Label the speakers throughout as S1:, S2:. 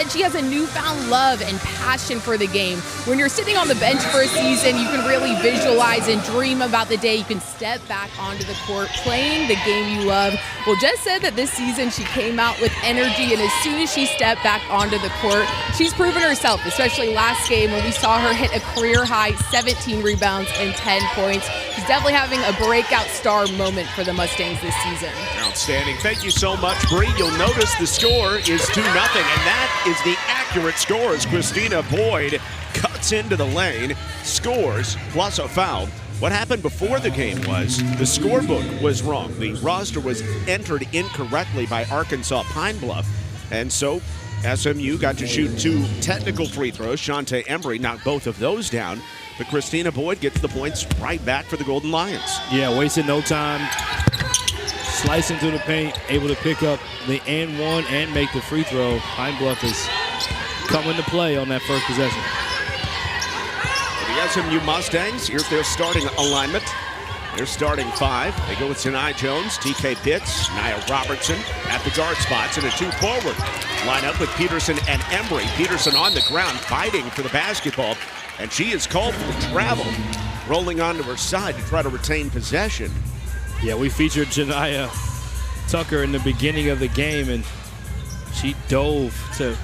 S1: said she has a newfound love and passion for the game. When you're sitting on the bench for a season, you can really visualize and dream about the day you can step back onto the court playing the game you love. Well, Jess said that this season she came out with energy, and as soon as she stepped back onto the court, she's proven herself, especially last game when we saw her hit a career-high 17 rebounds and 10 points. She's definitely having a breakout star moment for the Mustangs this season.
S2: Outstanding. Thank you so much, Bree. You'll notice the score is 2-0, and that is the accurate score as Christina Boyd cuts into the lane, scores, plus a foul. What happened before the game was the scorebook was wrong. The roster was entered incorrectly by Arkansas-Pine Bluff, and so SMU got to shoot 2 technical free throws. Chantae Embry knocked both of those down, but Christina Boyd gets the points right back for the Golden Lions.
S3: Yeah, wasted no time. Slicing through the paint, able to pick up the and one and make the free throw. Pine Bluff is coming to play on that first possession.
S2: For the SMU Mustangs, here's their starting alignment. They're starting 5. They go with Janai Jones, TK Pitts, Nia Robertson at the guard spots, and a 2 forward. Line up with Peterson and Embry. Peterson on the ground fighting for the basketball, and she is called for the travel, rolling onto her side to try to retain possession.
S3: Yeah, we featured Jamiyah Tucker in the beginning of the game, and she dove to,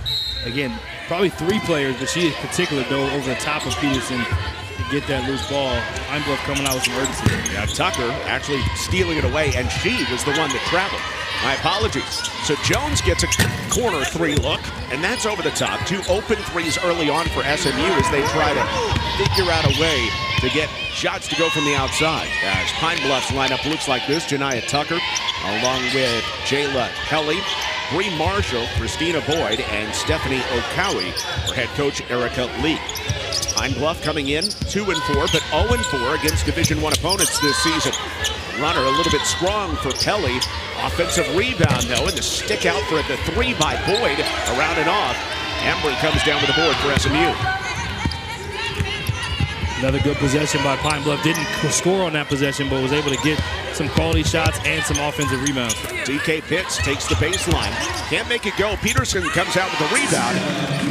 S3: again, probably 3 players, but she in particular dove over the top of Peterson to get that loose ball. Pine Bluff coming out with some urgency.
S2: Yeah, Tucker actually stealing it away, and she was the one that traveled. My apologies. So Jones gets a corner 3 look, and that's over the top. 2 open 3s early on for SMU as they try to figure out a way to get shots to go from the outside. As Pine Bluff's lineup looks like this: Jamiyah Tucker, along with Jayla Kelly, Bree Marshall, Christina Boyd, and Stephanie Okawi for head coach Erica Lee. Pine Bluff coming in 2-4, but 0-4 against Division I opponents this season. Runner a little bit strong for Kelly. Offensive rebound, though, and the stick out for the 3 by Boyd. Around and off. Embry comes down with the board for SMU.
S3: Another good possession by Pine Bluff. Didn't score on that possession, but was able to get some quality shots and some offensive rebounds.
S2: TK Pitts takes the baseline. Can't make it go. Peterson comes out with the rebound.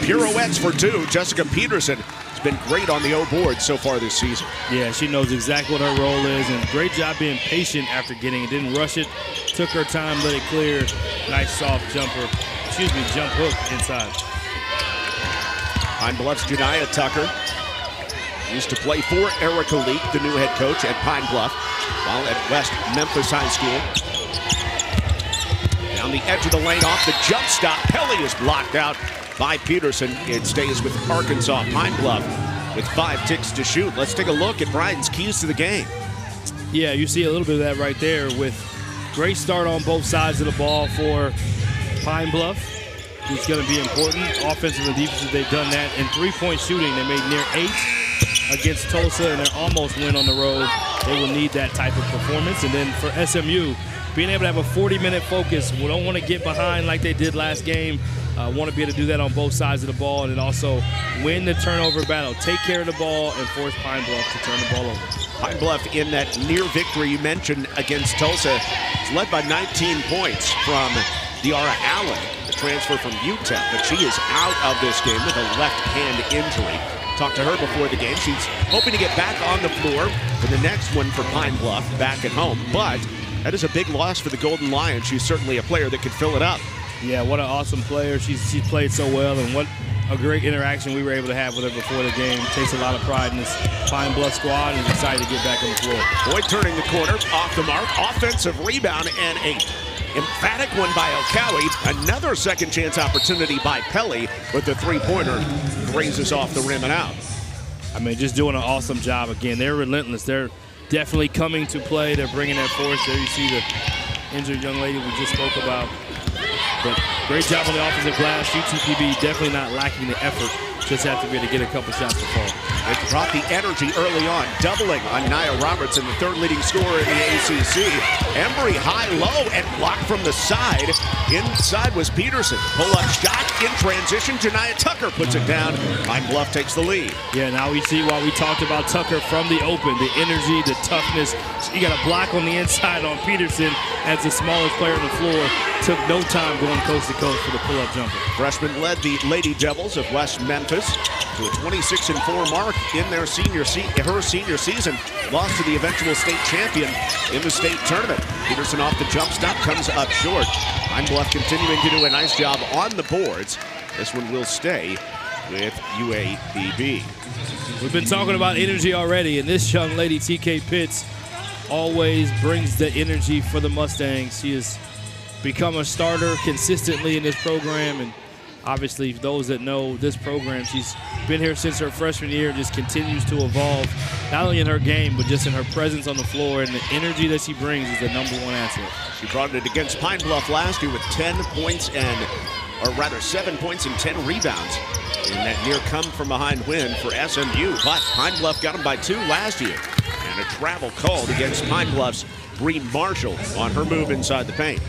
S2: Pirouettes for 2. Jessica Peterson has been great on the O board so far this season.
S3: Yeah, she knows exactly what her role is, and great job being patient after getting it. Didn't rush it. Took her time, let it clear. Nice soft jump hook inside.
S2: Pine Bluff's Janiyah Tucker used to play for Erica Lee, the new head coach at Pine Bluff, while at West Memphis High School. Down the edge of the lane, off the jump stop. Kelly is blocked out by Peterson. It stays with Arkansas-Pine Bluff with 5 ticks to shoot. Let's take a look at Bryden's keys to the game.
S3: Yeah, you see a little bit of that right there with great start on both sides of the ball for Pine Bluff. It's going to be important. Offensive and defensive, they've done that. And 3-point shooting, they made near 8 against Tulsa, and they almost win on the road. They will need that type of performance. And then for SMU, being able to have a 40-minute focus, we don't want to get behind like they did last game. Want to be able to do that on both sides of the ball, and then also win the turnover battle. Take care of the ball and force Pine Bluff to turn the ball over.
S2: Pine Bluff in that near victory you mentioned against Tulsa is led by 19 points from De'Ara Allen, the transfer from UTEP, but she is out of this game with a left hand injury. Talked to her before the game. She's hoping to get back on the floor for the next one for Pine Bluff back at home, but that is a big loss for the Golden Lions. She's certainly a player that could fill it up.
S3: Yeah, what an awesome player. She's played so well, and what a great interaction we were able to have with her before the game. Takes a lot of pride in this Pine Bluff squad and is excited to get back on the floor.
S2: Boyd turning the corner, off the mark, offensive rebound, and a emphatic one by Okawi. Another second chance opportunity by Pelly, but the 3-pointer raises off the rim and out.
S3: I mean, just doing an awesome job. Again, they're relentless. They're definitely coming to play. They're bringing that force. There you see the injured young lady we just spoke about. But great job on the offensive glass. UTPB definitely not lacking the effort Just have to be able to get a couple shots to fall.
S2: It brought the energy early on, doubling on Nia Robertson, the third leading scorer in the ACC. Embry high-low and blocked from the side. Inside was Peterson. Pull-up shot in transition. Jamiyah Tucker puts it down. Pine Bluff takes the lead.
S3: Yeah, now we see why we talked about Tucker from the open. The energy, the toughness. She got a block on the inside on Peterson as the smallest player on the floor. Took no time going coast to coast for the pull-up jumper.
S2: Freshman led the Lady Devils of West Memphis to a 26-4 mark in her senior season. Lost to the eventual state champion in the state tournament. Peterson off the jump stop comes up short. Pine Bluff continuing to do a nice job on the boards. This one will stay with UAPB.
S3: We've been talking about energy already, and this young lady, TK Pitts, always brings the energy for the Mustangs. She has become a starter consistently in this program, and obviously those that know this program, she's been here since her freshman year and just continues to evolve, not only in her game, but just in her presence on the floor, and the energy that she brings is the #1 asset.
S2: She brought it against Pine Bluff last year with 10 points or rather 7 points and 10 rebounds in that near come-from-behind win for SMU. But Pine Bluff got them by 2 last year. And a travel called against Pine Bluff's Bree Marshall on her move inside the paint.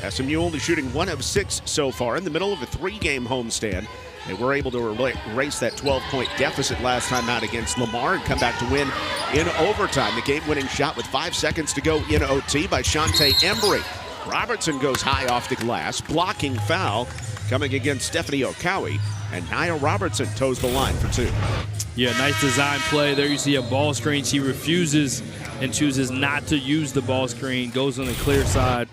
S2: SMU only shooting 1 of 6 so far in the middle of a 3-game homestand. They were able to erase that 12-point deficit last time out against Lamar and come back to win in overtime. The game-winning shot with 5 seconds to go in OT by Chantae Embry. Robertson goes high off the glass, blocking foul coming against Stephanie Okawi, and Nia Robertson toes the line for 2.
S3: Yeah, nice design play. There you see a ball screen. She refuses and chooses not to use the ball screen, goes on the clear side,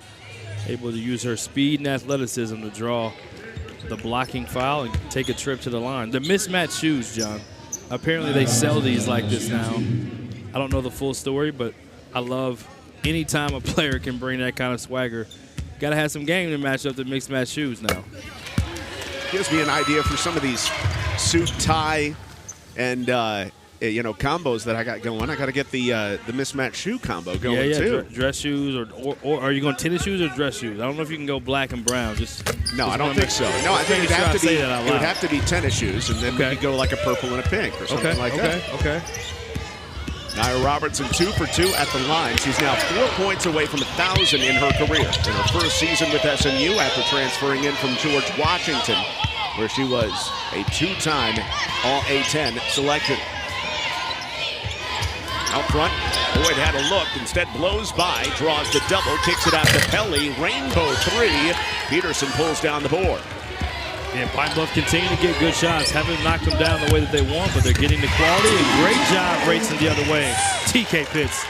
S3: able to use her speed and athleticism to draw the blocking foul and take a trip to the line. The mismatched shoes, John. Apparently they sell these like this now. I don't know the full story, but I love anytime a player can bring that kind of swagger. Got to have some game to match up the mixed match shoes now.
S2: Gives me an idea for some of these suit tie and combos that I got going. I got to get the mismatched shoe combo going too.
S3: Dress shoes or are you going tennis shoes or dress shoes? I don't know if you can go black and brown.
S2: No, I don't think so. No, I think it would have to be tennis shoes, and then we could go like a purple and a pink or something like that.
S3: Okay.
S2: Nia Robertson 2 for 2 at the line. She's now 4 points away from 1,000 in her career. In her first season with SMU after transferring in from George Washington, where she was a 2-time All-A-10 selection. Out front, Boyd had a look, instead blows by, draws the double, kicks it out to Pelly, rainbow 3. Peterson pulls down the board.
S3: Yeah, Pine Bluff continue to get good shots. Haven't knocked them down the way that they want, but they're getting the quality. And great job racing the other way. TK Pitts.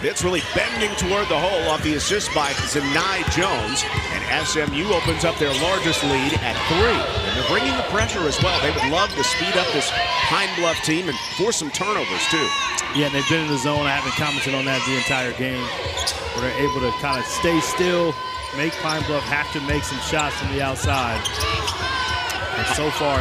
S2: Pitts really bending toward the hole off the assist by Zanai Jones. And SMU opens up their largest lead at 3. And they're bringing the pressure as well. They would love to speed up this Pine Bluff team and force some turnovers too.
S3: Yeah, and they've been in the zone. I haven't commented on that the entire game. Where they're able to kind of stay still, make Pine Bluff have to make some shots from the outside. And so far,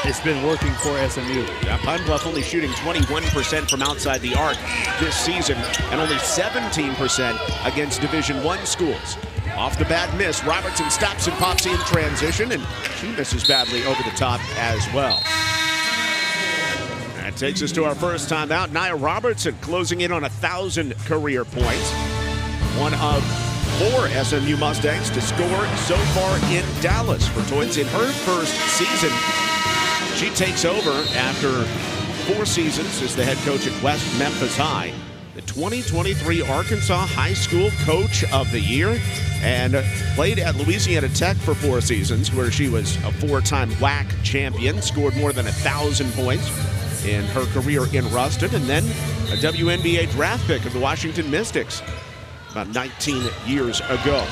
S3: it's been working for SMU.
S2: Yeah, Pine Bluff only shooting 21% from outside the arc this season, and only 17% against Division I schools. Off the bad miss, Robertson stops and pops in transition, and she misses badly over the top as well. That takes us to our first time out. Nia Robertson closing in on 1,000 career points. One of 4 SMU Mustangs to score so far in Dallas for Toys in her first season. She takes over after 4 seasons as the head coach at West Memphis High. The 2023 Arkansas High School Coach of the Year, and played at Louisiana Tech for 4 seasons, where she was a 4-time WAC champion, scored more than 1,000 points in her career in Ruston, and then a WNBA draft pick of the Washington Mystics about 19 years ago.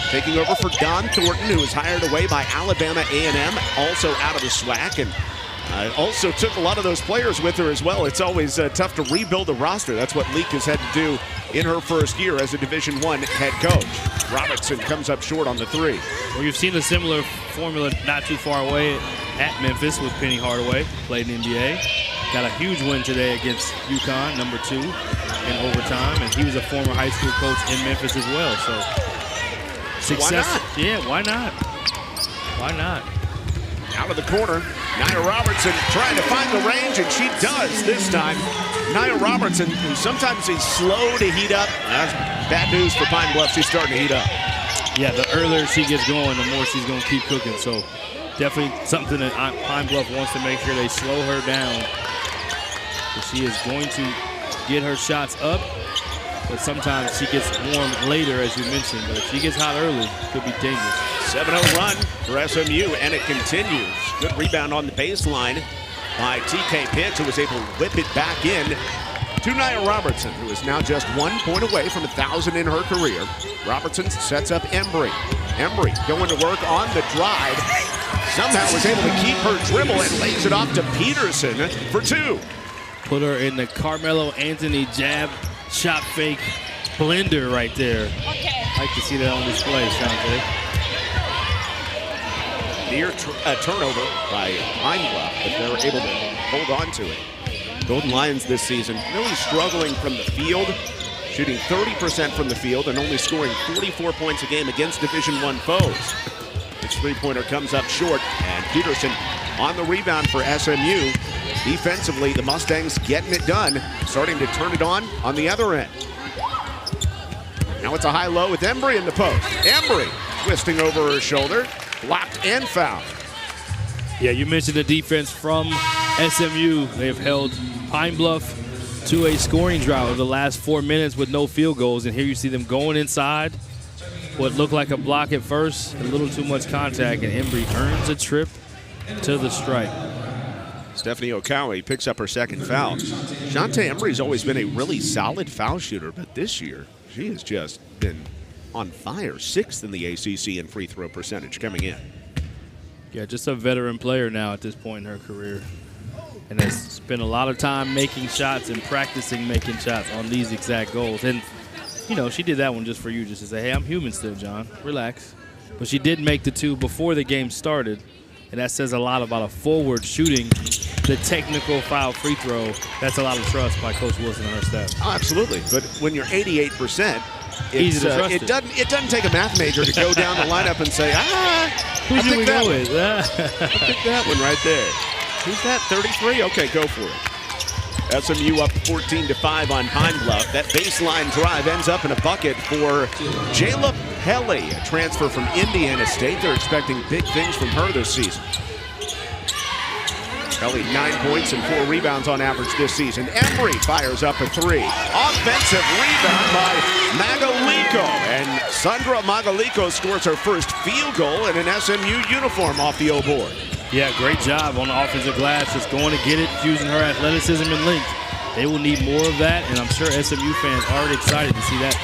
S2: Taking over for Don Thornton, who was hired away by Alabama A&M, also out of the SWAC, and also took a lot of those players with her as well. It's always tough to rebuild a roster. That's what Leak has had to do in her first year as a Division I head coach. Robertson comes up short on the 3.
S3: Well, you've seen a similar formula not too far away at Memphis with Penny Hardaway, played in the NBA. Got a huge win today against UConn, number 2 in overtime, and he was a former high school coach in Memphis as well. So success.
S2: Why not?
S3: Yeah, why not? Why not?
S2: Out of the corner, Nia Robertson trying to find the range, and she does this time. Nia Robertson, who sometimes is slow to heat up. That's bad news for Pine Bluff. She's starting to heat up.
S3: Yeah, the earlier she gets going, the more she's going to keep cooking. So definitely something that Pine Bluff wants to make sure they slow her down. But she is going to get her shots up, but sometimes she gets warm later, as you mentioned. But if she gets hot early, it could be dangerous.
S2: 7-0 run for SMU, and it continues. Good rebound on the baseline by TK Pitts, who was able to whip it back in to Nia Robertson, who is now just 1 point away from 1,000 in her career. Robertson sets up Embry. Embry going to work on the drive. Somehow was able to keep her dribble and lays it off to Peterson for 2.
S3: Put her in the Carmelo Anthony jab shot fake blender right there.
S1: Okay.
S3: Like to see that on display, Chantae.
S2: Near turnover by Pine Bluff, but they were able to hold on to it. Golden Lions this season really struggling from the field, shooting 30% from the field and only scoring 44 points a game against Division I foes. This three-pointer comes up short, and Peterson on the rebound for SMU. Defensively, the Mustangs getting it done, starting to turn it on the other end. Now it's a high-low with Embry in the post. Embry twisting over her shoulder, blocked and fouled.
S3: Yeah, you mentioned the defense from SMU. They have held Pine Bluff to a scoring drought over the last 4 minutes with no field goals, and here you see them going inside. What looked like a block at first, a little too much contact, and Embry earns a trip to the stripe.
S2: Stephanie Okawe picks up her second foul. Chantae Embry's always been a really solid foul shooter, but this year she has just been on fire. 6th in the ACC in free throw percentage coming in.
S3: Yeah, just a veteran player now at this point in her career, and has spent a lot of time making shots and practicing making shots on these exact goals. And you know, she did that one just for you, just to say, hey, I'm human still, John. Relax. But she did make the 2 before the game started, and that says a lot about a forward shooting the technical foul free throw. That's a lot of trust by Coach Wilson and her staff.
S2: Oh, absolutely. But when you're 88%,
S3: easy to trust
S2: it doesn't take a math major to go down the lineup and say,
S3: who should we go with?
S2: I'll pick that one right there. Who's that? 33? Okay, go for it. SMU up 14-5 on Pine Bluff. That baseline drive ends up in a bucket for Jayla Pelly, a transfer from Indiana State. They're expecting big things from her this season. Pelly 9 points and 4 rebounds on average this season. Embry fires up a 3. Offensive rebound by Magaliko. And Sandra Magaliko scores her first field goal in an SMU uniform off the O board.
S3: Yeah, great job on the offensive glass, just going to get it, using her athleticism and length. They will need more of that, and I'm sure SMU fans are already excited to see that.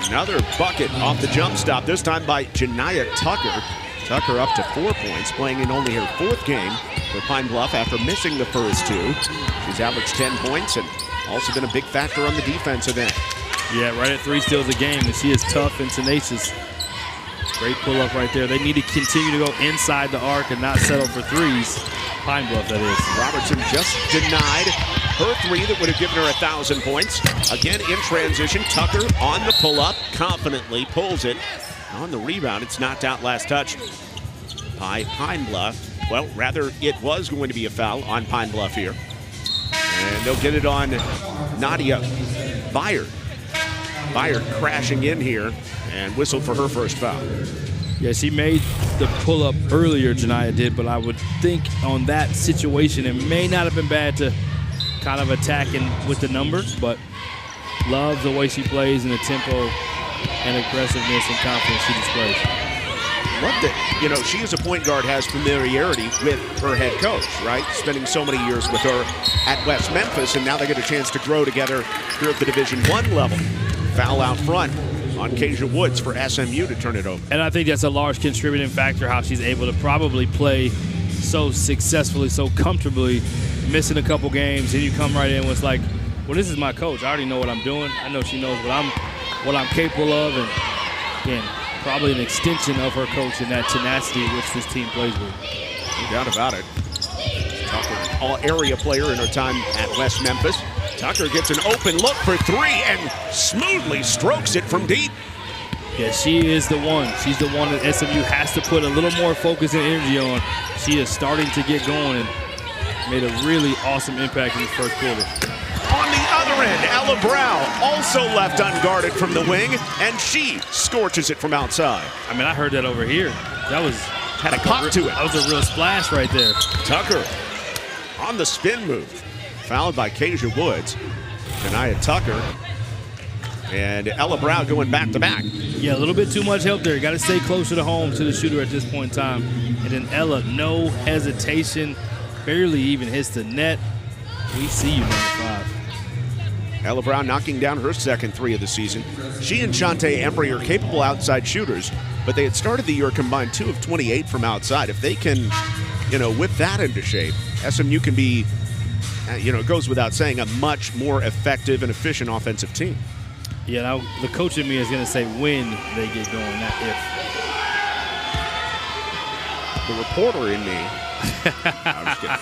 S2: Another bucket off the jump stop, this time by Jamiyah Tucker. Tucker up to 4 points, playing in only her 4th game for Pine Bluff after missing the first 2. She's averaged 10 points and also been a big factor on the defensive end.
S3: Yeah, right at 3 steals a game, and she is tough and tenacious. Great pull-up right there. They need to continue to go inside the arc and not settle for threes. Pine Bluff, that is.
S2: Robertson just denied her 3 that would have given her 1,000 points. Again, in transition, Tucker on the pull-up, confidently pulls it. On the rebound, it's knocked out last touch by Pine Bluff. Well, rather, it was going to be a foul on Pine Bluff here. And they'll get it on Nadia Byard. Byard crashing in here and whistled for her first foul.
S3: Yeah, she made the pull-up earlier, Jamiyah did, but I would think on that situation it may not have been bad to kind of attack in with the numbers, but love the way she plays and the tempo and aggressiveness and confidence she displays.
S2: Love that, you know, she as a point guard has familiarity with her head coach, right? Spending so many years with her at West Memphis, and now they get a chance to grow together here at the Division I level. Foul out front on Kasia Woods for SMU to turn it over.
S3: And I think that's a large contributing factor, how she's able to probably play so successfully, so comfortably, missing a couple games, and you come right in with it's like, well, this is my coach. I already know what I'm doing. I know she knows what I'm capable of, and again, probably an extension of her coach in that tenacity which this team plays with.
S2: No doubt about it. Tucker, all-area player in her time at West Memphis. Tucker gets an open look for 3 and smoothly strokes it from deep.
S3: Yeah, she is the one. She's the one that SMU has to put a little more focus and energy on. She is starting to get going and made a really awesome impact in the first quarter.
S2: On the other end, Ella Brow also left unguarded from the wing, and she scorches it from outside.
S3: I mean, I heard that over here. That was
S2: Had a pop to it.
S3: That was a real splash right there.
S2: Tucker on the spin move, fouled by Kasia Woods. Jamiyah Tucker and Ella Brow going back-to-back.
S3: Yeah, a little bit too much help there. Got to stay closer to home to the shooter at this point in time. And then Ella, no hesitation, barely even hits the net. We see you, number 5.
S2: Ella Brow knocking down her second 3 of the season. She and Chantae Embry are capable outside shooters, but they had started the year combined 2 of 28 from outside. If they can, whip that into shape, SMU can be, it goes without saying, a much more effective and efficient offensive team.
S3: Yeah, now the coach in me is going to say when they get going, not if.
S2: The reporter in me. I'm just kidding.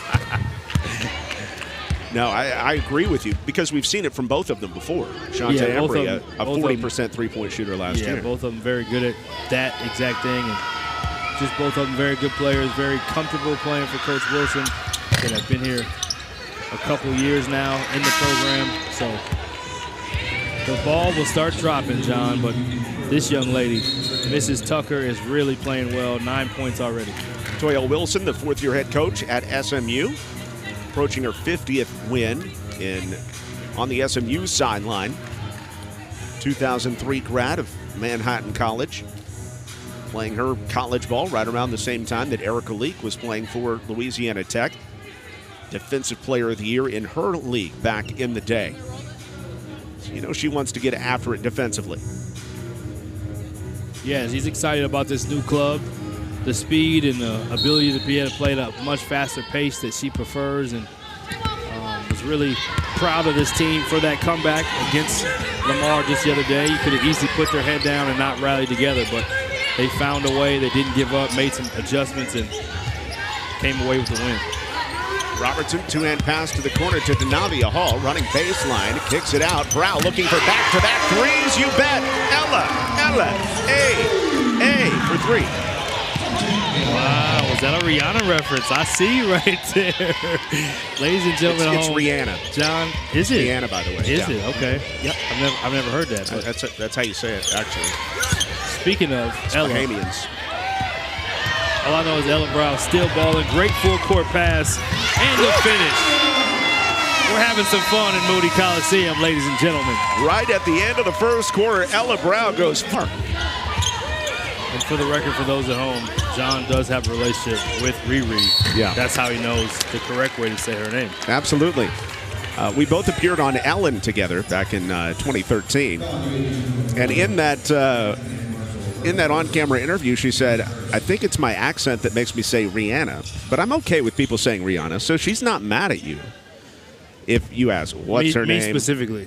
S2: No, I agree with you because we've seen it from both of them before. Chantae Embry, a 40% three-point shooter last year.
S3: Yeah, both of them very good at that exact thing. And just both of them very good players, very comfortable playing for Coach Wilson. And have been here a couple years now in the program. So the ball will start dropping, John, but this young lady, Mrs. Tucker, is really playing well. 9 points already.
S2: Toya Wilson, the fourth-year head coach at SMU, approaching her 50th win on the SMU sideline. 2003 grad of Manhattan College, playing her college ball right around the same time that Erica Leak was playing for Louisiana Tech. Defensive Player of the Year in her league back in the day. So, she wants to get after it defensively.
S3: Yeah, she's excited about this new club. The speed and the ability to be able to play at a much faster pace that she prefers, and was really proud of this team for that comeback against Lamar just the other day. You could have easily put their head down and not rally together, but they found a way. They didn't give up, made some adjustments, and came away with the win.
S2: Robertson, two-hand pass to the corner to Denavia Hall, running baseline, kicks it out. Brow looking for back-to-back threes, you bet. Ella, A for 3.
S3: Wow, was that a Rihanna reference? I see right there. Ladies and gentlemen,
S2: it's Rihanna.
S3: John, is it?
S2: Rihanna, by the way.
S3: Is it? Okay. Yep. I've never heard that.
S2: That's how you say it, actually.
S3: Speaking of Ella,
S2: Bahamians.
S3: All I know is Ella Brow still balling. Great full court pass and the finish. We're having some fun in Moody Coliseum, ladies and gentlemen.
S2: Right at the end of the first quarter, Ella Brow goes far.
S3: And for the record, for those at home, John does have a relationship with Riri.
S2: Yeah.
S3: That's how he knows the correct way to say her name.
S2: Absolutely. We both appeared on Ellen together back in 2013. And in that on-camera interview, she said, I think it's my accent that makes me say Rihanna, but I'm okay with people saying Rihanna, so she's not mad at you. If you ask, what's her name?
S3: Me specifically.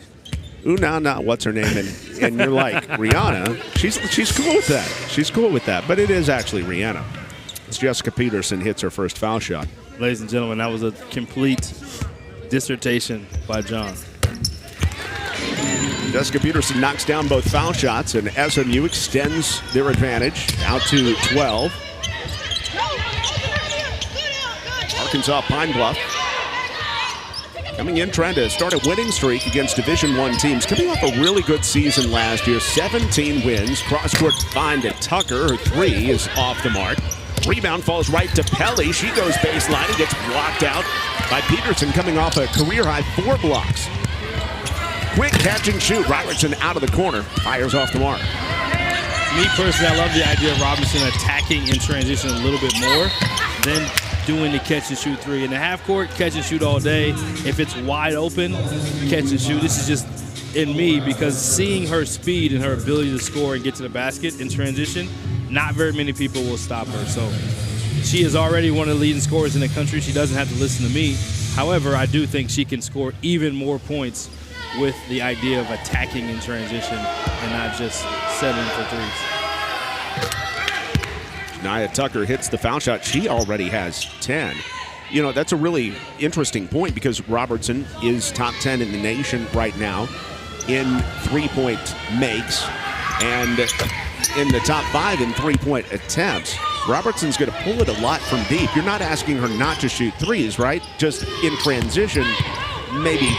S2: Ooh, no, what's her name? And you're like, Rihanna, she's cool with that. She's cool with that, but it is actually Rihanna. It's Jessica Peterson hits her first foul shot.
S3: Ladies and gentlemen, that was a complete dissertation by John.
S2: Jessica Peterson knocks down both foul shots, and SMU extends their advantage out to 12. Arkansas-Pine Bluff coming in trying to start a winning streak against Division I teams. Coming off a really good season last year, 17 wins. Cross-court find at Tucker. Her 3 is off the mark. Rebound falls right to Pelly. She goes baseline and gets blocked out by Peterson, coming off a career-high 4 blocks. Quick catch and shoot. Robertson out of the corner. Fires off the mark.
S3: Me personally, I love the idea of Robinson attacking in transition a little bit more than doing the catch and shoot 3. In the half court, catch and shoot all day. If it's wide open, catch and shoot. This is just in me because seeing her speed and her ability to score and get to the basket in transition, not very many people will stop her. So she is already one of the leading scorers in the country. She doesn't have to listen to me. However, I do think she can score even more points with the idea of attacking in transition and not just settling for threes.
S2: Jamiyah Tucker hits the foul shot. She already has 10. That's a really interesting point because Robertson is top 10 in the nation right now in three-point makes. And in the top 5 in three-point attempts. Robertson's going to pull it a lot from deep. You're not asking her not to shoot threes, right? Just in transition, maybe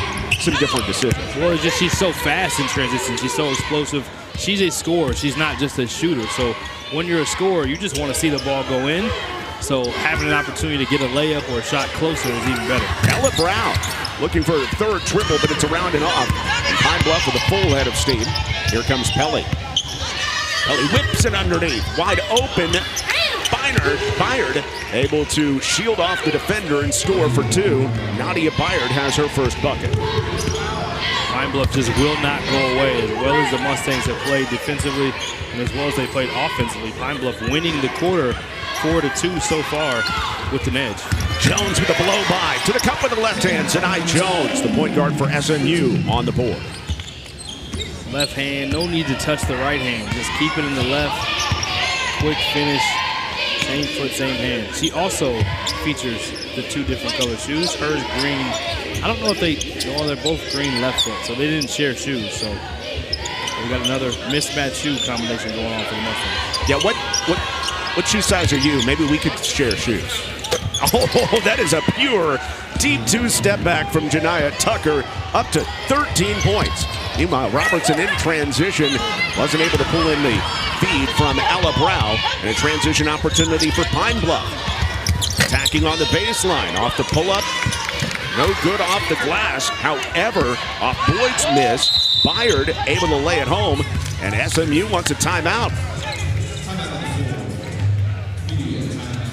S2: some different decisions.
S3: Well, it's just she's so fast in transition. She's so explosive. She's a scorer. She's not just a shooter. So when you're a scorer, you just want to see the ball go in. So having an opportunity to get a layup or a shot closer is even better.
S2: Ella Brow looking for a third triple, but it's around and off. And Pine Bluff with a full head of steam. Here comes Pelly. Pelly whips it underneath. Wide open. Byard able to shield off the defender and score for 2. Nadia Byard has her first bucket.
S3: Pine Bluff just will not go away. As well as the Mustangs have played defensively and as well as they played offensively. Pine Bluff winning the quarter 4-2 so far with an edge.
S2: Jones with a blow by to the cup with the left hand. Zanai Jones, the point guard for SMU, on the board.
S3: Left hand, no need to touch the right hand. Just keep it in the left. Quick finish. Same foot, same hand. She also features the 2 different color shoes. Hers green. I don't know if they're both green left foot, so they didn't share shoes. So we got another mismatched shoe combination going on for the Mustangs.
S2: Yeah, what shoe size are you? Maybe we could share shoes. Oh, that is a pure deep 2-step back from Jamiyah Tucker, up to 13 points. Meanwhile, Robertson in transition wasn't able to pull in the feed from Ella Brow, and a transition opportunity for Pine Bluff. Attacking on the baseline, off the pull-up, no good off the glass. However, off Boyd's miss, Byard able to lay it home, and SMU wants a timeout.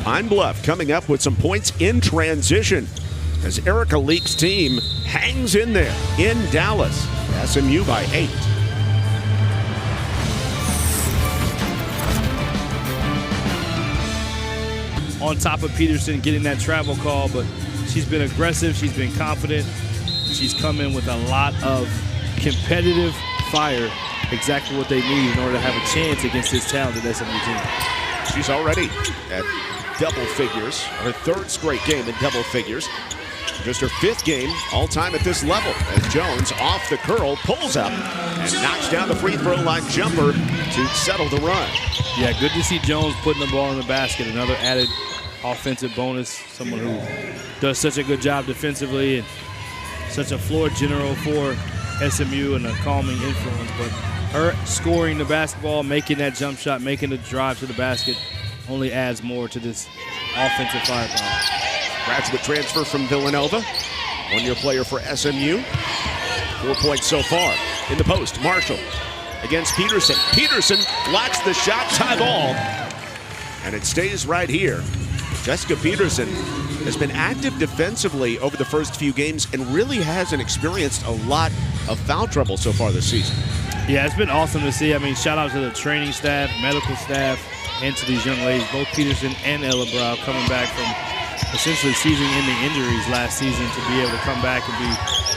S2: Pine Bluff coming up with some points in transition as Erica Leake's team hangs in there in Dallas. SMU by 8.
S3: On top of Peterson getting that travel call, but she's been aggressive, she's been confident. She's come in with a lot of competitive fire, exactly what they need in order to have a chance against this talented SMU team.
S2: She's already at double figures, her 3rd straight game in double figures. Just her 5th game all-time at this level as Jones off the curl pulls up and knocks down the free throw line jumper to settle the run.
S3: Yeah, good to see Jones putting the ball in the basket. Another added offensive bonus. Someone who does such a good job defensively and such a floor general for SMU and a calming influence. But her scoring the basketball, making that jump shot, making the drive to the basket only adds more to this offensive firepower.
S2: Graduate transfer from Villanova. 1-year player for SMU. 4 points so far. In the post, Marshall against Peterson. Peterson blocks the shot, tie ball. And it stays right here. Jessica Peterson has been active defensively over the first few games and really hasn't experienced a lot of foul trouble so far this season.
S3: Yeah, it's been awesome to see. I mean, shout out to the training staff, medical staff, and to these young ladies, both Peterson and Ella Brow, coming back from essentially season-ending injuries last season to be able to come back and be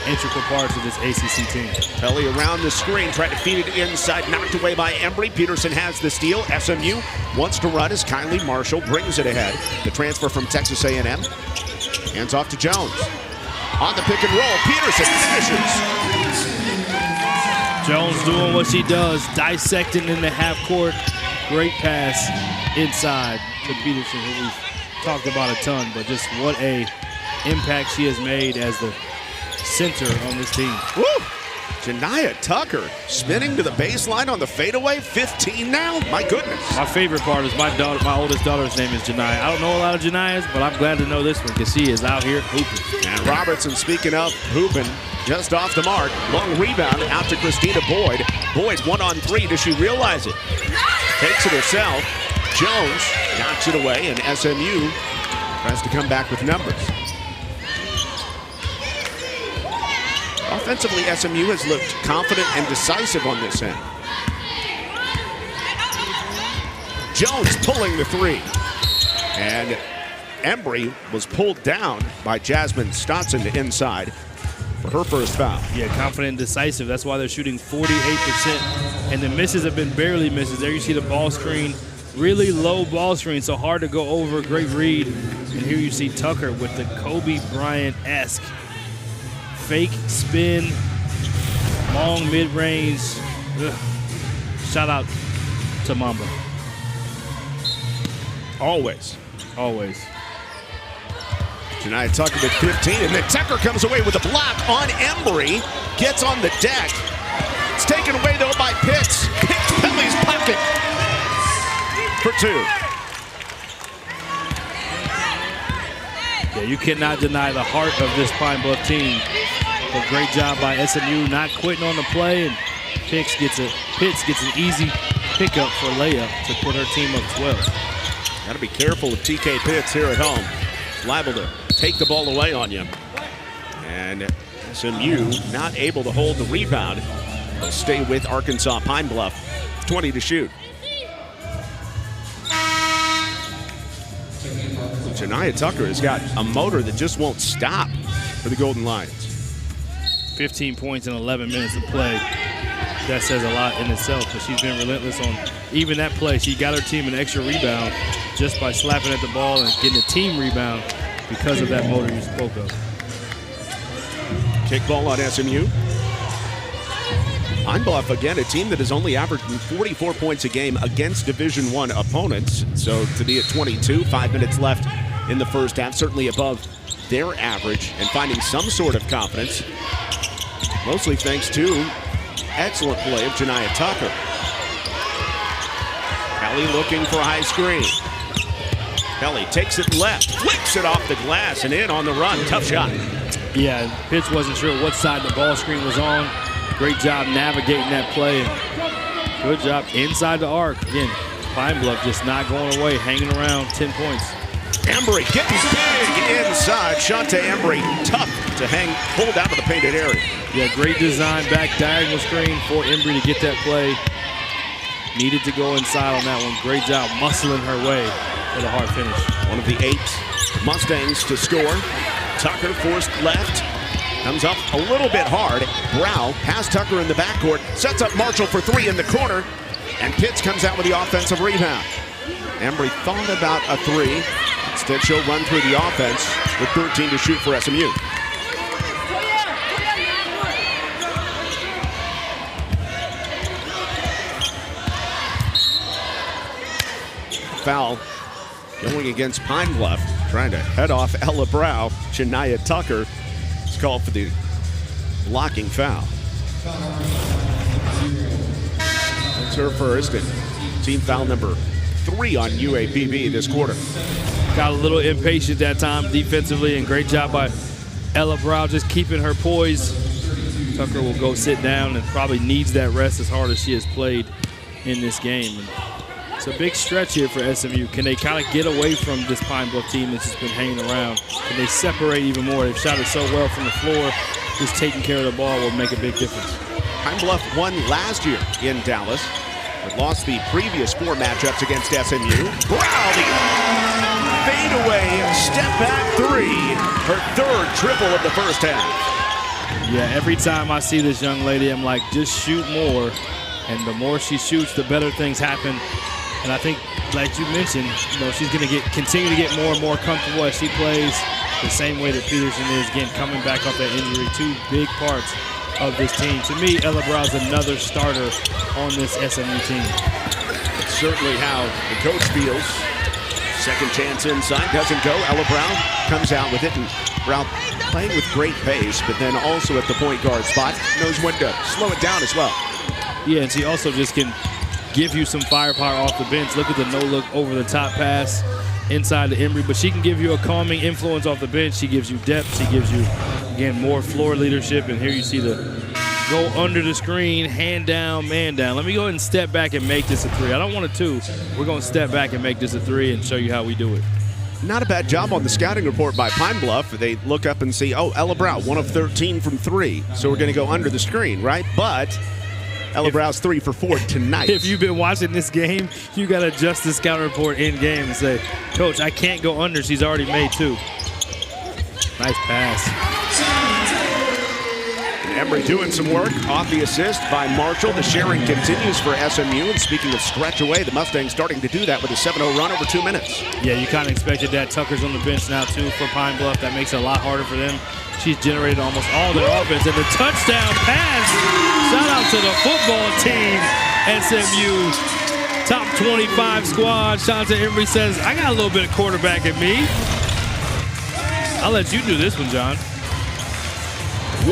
S3: integral parts of this ACC team.
S2: Pelly around the screen, tried to feed it inside, knocked away by Embry. Peterson has the steal. SMU wants to run as Kylie Marshall brings it ahead. The transfer from Texas A&M. Hands off to Jones. On the pick and roll, Peterson finishes.
S3: Jones doing what she does, dissecting in the half court. Great pass inside to Peterson, who we've talked about a ton, but just what a impact she has made as the center on this team.
S2: Woo! Jamiyah Tucker spinning to the baseline on the fadeaway. 15 now? My goodness.
S3: My favorite part is my oldest daughter's name is Janiyah. I don't know a lot of Janiyahs, but I'm glad to know this one because she is out here hooping.
S2: And Robertson, speaking of hooping, just off the mark. Long rebound out to Christina Boyd. Boyd 1-on-3. Does she realize it? Takes it herself. Jones knocks it away, and SMU tries to come back with numbers. Offensively, SMU has looked confident and decisive on this end. Jones pulling the 3. And Embry was pulled down by Jasmine Stotson inside for her first foul.
S3: Yeah, confident and decisive. That's why they're shooting 48%. And the misses have been barely misses. There you see the ball screen. Really low ball screen, so hard to go over. Great read. And here you see Tucker with the Kobe Bryant-esque fake spin, long mid-range. Shout out to Mamba.
S2: Always.
S3: Always.
S2: Jamiyah Tucker with 15, and then Tucker comes away with a block on Embry. Gets on the deck. It's taken away, though, by Pitts. Pitts Pelly's pocket for 2.
S3: Yeah, you cannot deny the heart of this Pine Bluff team. A great job by SMU not quitting on the play, and Pitts gets an easy pickup for layup to put her team up 12.
S2: Got to be careful of TK Pitts here at home. He's liable to take the ball away on you. And SMU not able to hold the rebound. They'll stay with Arkansas-Pine Bluff. 20 to shoot. Jamiyah Tucker has got a motor that just won't stop for the Golden Lions.
S3: 15 points in 11 minutes of play. That says a lot in itself, but she's been relentless on even that play. She got her team an extra rebound just by slapping at the ball and getting a team rebound because of that motor you spoke of.
S2: Kick ball on SMU. Pine Bluff, again, a team that is only averaging 44 points a game against Division I opponents. So to be at 22, 5 minutes left in the first half, certainly above their average and finding some sort of confidence, mostly thanks to excellent play of Jamiyah Tucker. Kelly looking for a high screen. Kelly takes it left, flicks it off the glass and in on the run. Tough shot.
S3: Yeah, Pitts wasn't sure what side the ball screen was on. Great job navigating that play. Good job inside the arc. Again, Pine Bluff just not going away, hanging around, 10 points.
S2: Embry getting big inside. Chantae Embry, tough to hold out of the painted area.
S3: Yeah, great design, back diagonal screen for Embry to get that play. Needed to go inside on that one. Great job muscling her way for the hard finish.
S2: One of the 8 Mustangs to score. Tucker forced left. Comes up a little bit hard. Brow past Tucker in the backcourt. Sets up Marshall for 3 in the corner. And Pitts comes out with the offensive rebound. Embry thought about a 3. Instead, she'll run through the offense with 13 to shoot for SMU. Foul going against Pine Bluff, trying to head off Ella Brow. Jamiyah Tucker is called for the blocking foul. That's her first, and team foul number 3 on UAPB this quarter.
S3: Got a little impatient that time defensively, and great job by Ella Brow just keeping her poise. Tucker will go sit down and probably needs that rest as hard as she has played in this game. And it's a big stretch here for SMU. Can they kind of get away from this Pine Bluff team that's just been hanging around? Can they separate even more? They've shot it so well from the floor. Just taking care of the ball will make a big difference.
S2: Pine Bluff won last year in Dallas, but lost the previous 4 matchups against SMU. Brow, the fadeaway step back 3. Her 3rd triple of the first half.
S3: Yeah, every time I see this young lady, I'm like, just shoot more. And the more she shoots, the better things happen. And I think, like you mentioned, she's going to continue to get more and more comfortable as she plays the same way that Peterson is, again, coming back off that injury. 2 big parts of this team. To me, Ella Brow is another starter on this SMU team.
S2: It's certainly how the coach feels. Second chance inside, doesn't go. Ella Brow comes out with it, and Brow playing with great pace, but then also at the point guard spot, knows when to slow it down as well.
S3: Yeah, and she also just can give you some firepower off the bench. Look at the no-look over-the-top pass inside the Embry, but she can give you a calming influence off the bench. She gives you depth. She gives you, again, more floor leadership, and here you see the go under the screen, hand down, man down. Let me go ahead and step back and make this a 3. I don't want a 2. We're going to step back and make this a 3 and show you how we do it.
S2: Not a bad job on the scouting report by Pine Bluff. They look up and see, oh, Ella Brow, 1 of 13 from 3, so we're going to go under the screen, right? But Ella Brow's 3 for 4 tonight.
S3: If you've been watching this game, you got to adjust the scout report in game and say, Coach, I can't go under. She's already made 2. Nice pass.
S2: And Embry doing some work off the assist by Marshall. The sharing continues for SMU. And speaking of stretch away, the Mustangs starting to do that with a 7-0 run over 2 minutes.
S3: Yeah, you kind of expected that. Tucker's on the bench now, too, for Pine Bluff. That makes it a lot harder for them. She's generated almost all their offense. And the touchdown pass. Shout out to the football team, SMU. Top 25 squad. Chantae Embry says, I got a little bit of quarterback in me. I'll let you do this one, John.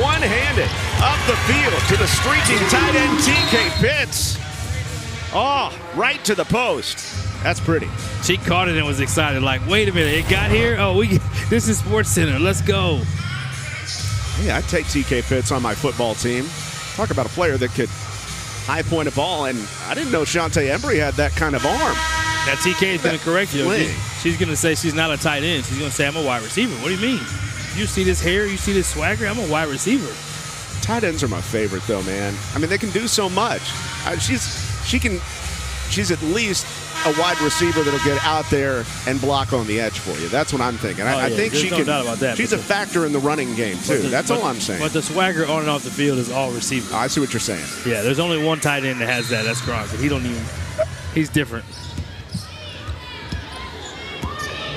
S2: One-handed up the field to the streaking tight end TK Pitts. Oh, right to the post. That's pretty.
S3: She caught it and was excited, like, wait a minute, it got here? Oh, this is Sports Center. Let's go.
S2: Yeah, I'd take TK Pitts on my football team. Talk about a player that could high point a ball, and I didn't know Chantae Embry had that kind of arm.
S3: Now, TK is going to correct you. She's going to say she's not a tight end. She's going to say, I'm a wide receiver. What do you mean? You see this hair? You see this swagger? I'm a wide receiver.
S2: Tight ends are my favorite, though, man. I mean, they can do so much. She's at least a wide receiver that'll get out there and block on the edge for you. That's what I'm thinking. I think she can. Doubt about that, she's a factor in the running game too. That's all I'm saying.
S3: But the swagger on and off the field is all receiver.
S2: I see what you're saying.
S3: Yeah, there's only one tight end that has that. That's Gronk. He's different.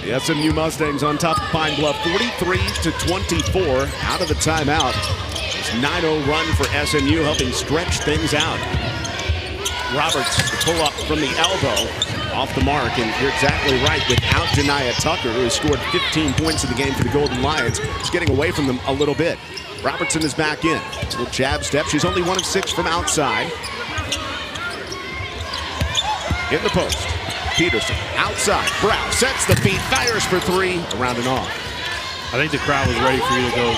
S2: The SMU Mustangs on top of Pine Bluff, 43-24 out of the timeout. It's 9-0 run for SMU, helping stretch things out. Roberts to pull up from the elbow off the mark, and you're exactly right. Without Jamiyah Tucker, who has scored 15 points in the game for the Golden Lions, it's getting away from them a little bit. Robertson is back in. A little jab step. She's only 1 of 6 from outside. In the post. Peterson outside. Brow sets the feet, fires for 3, around and off.
S3: I think the crowd was ready for you to go.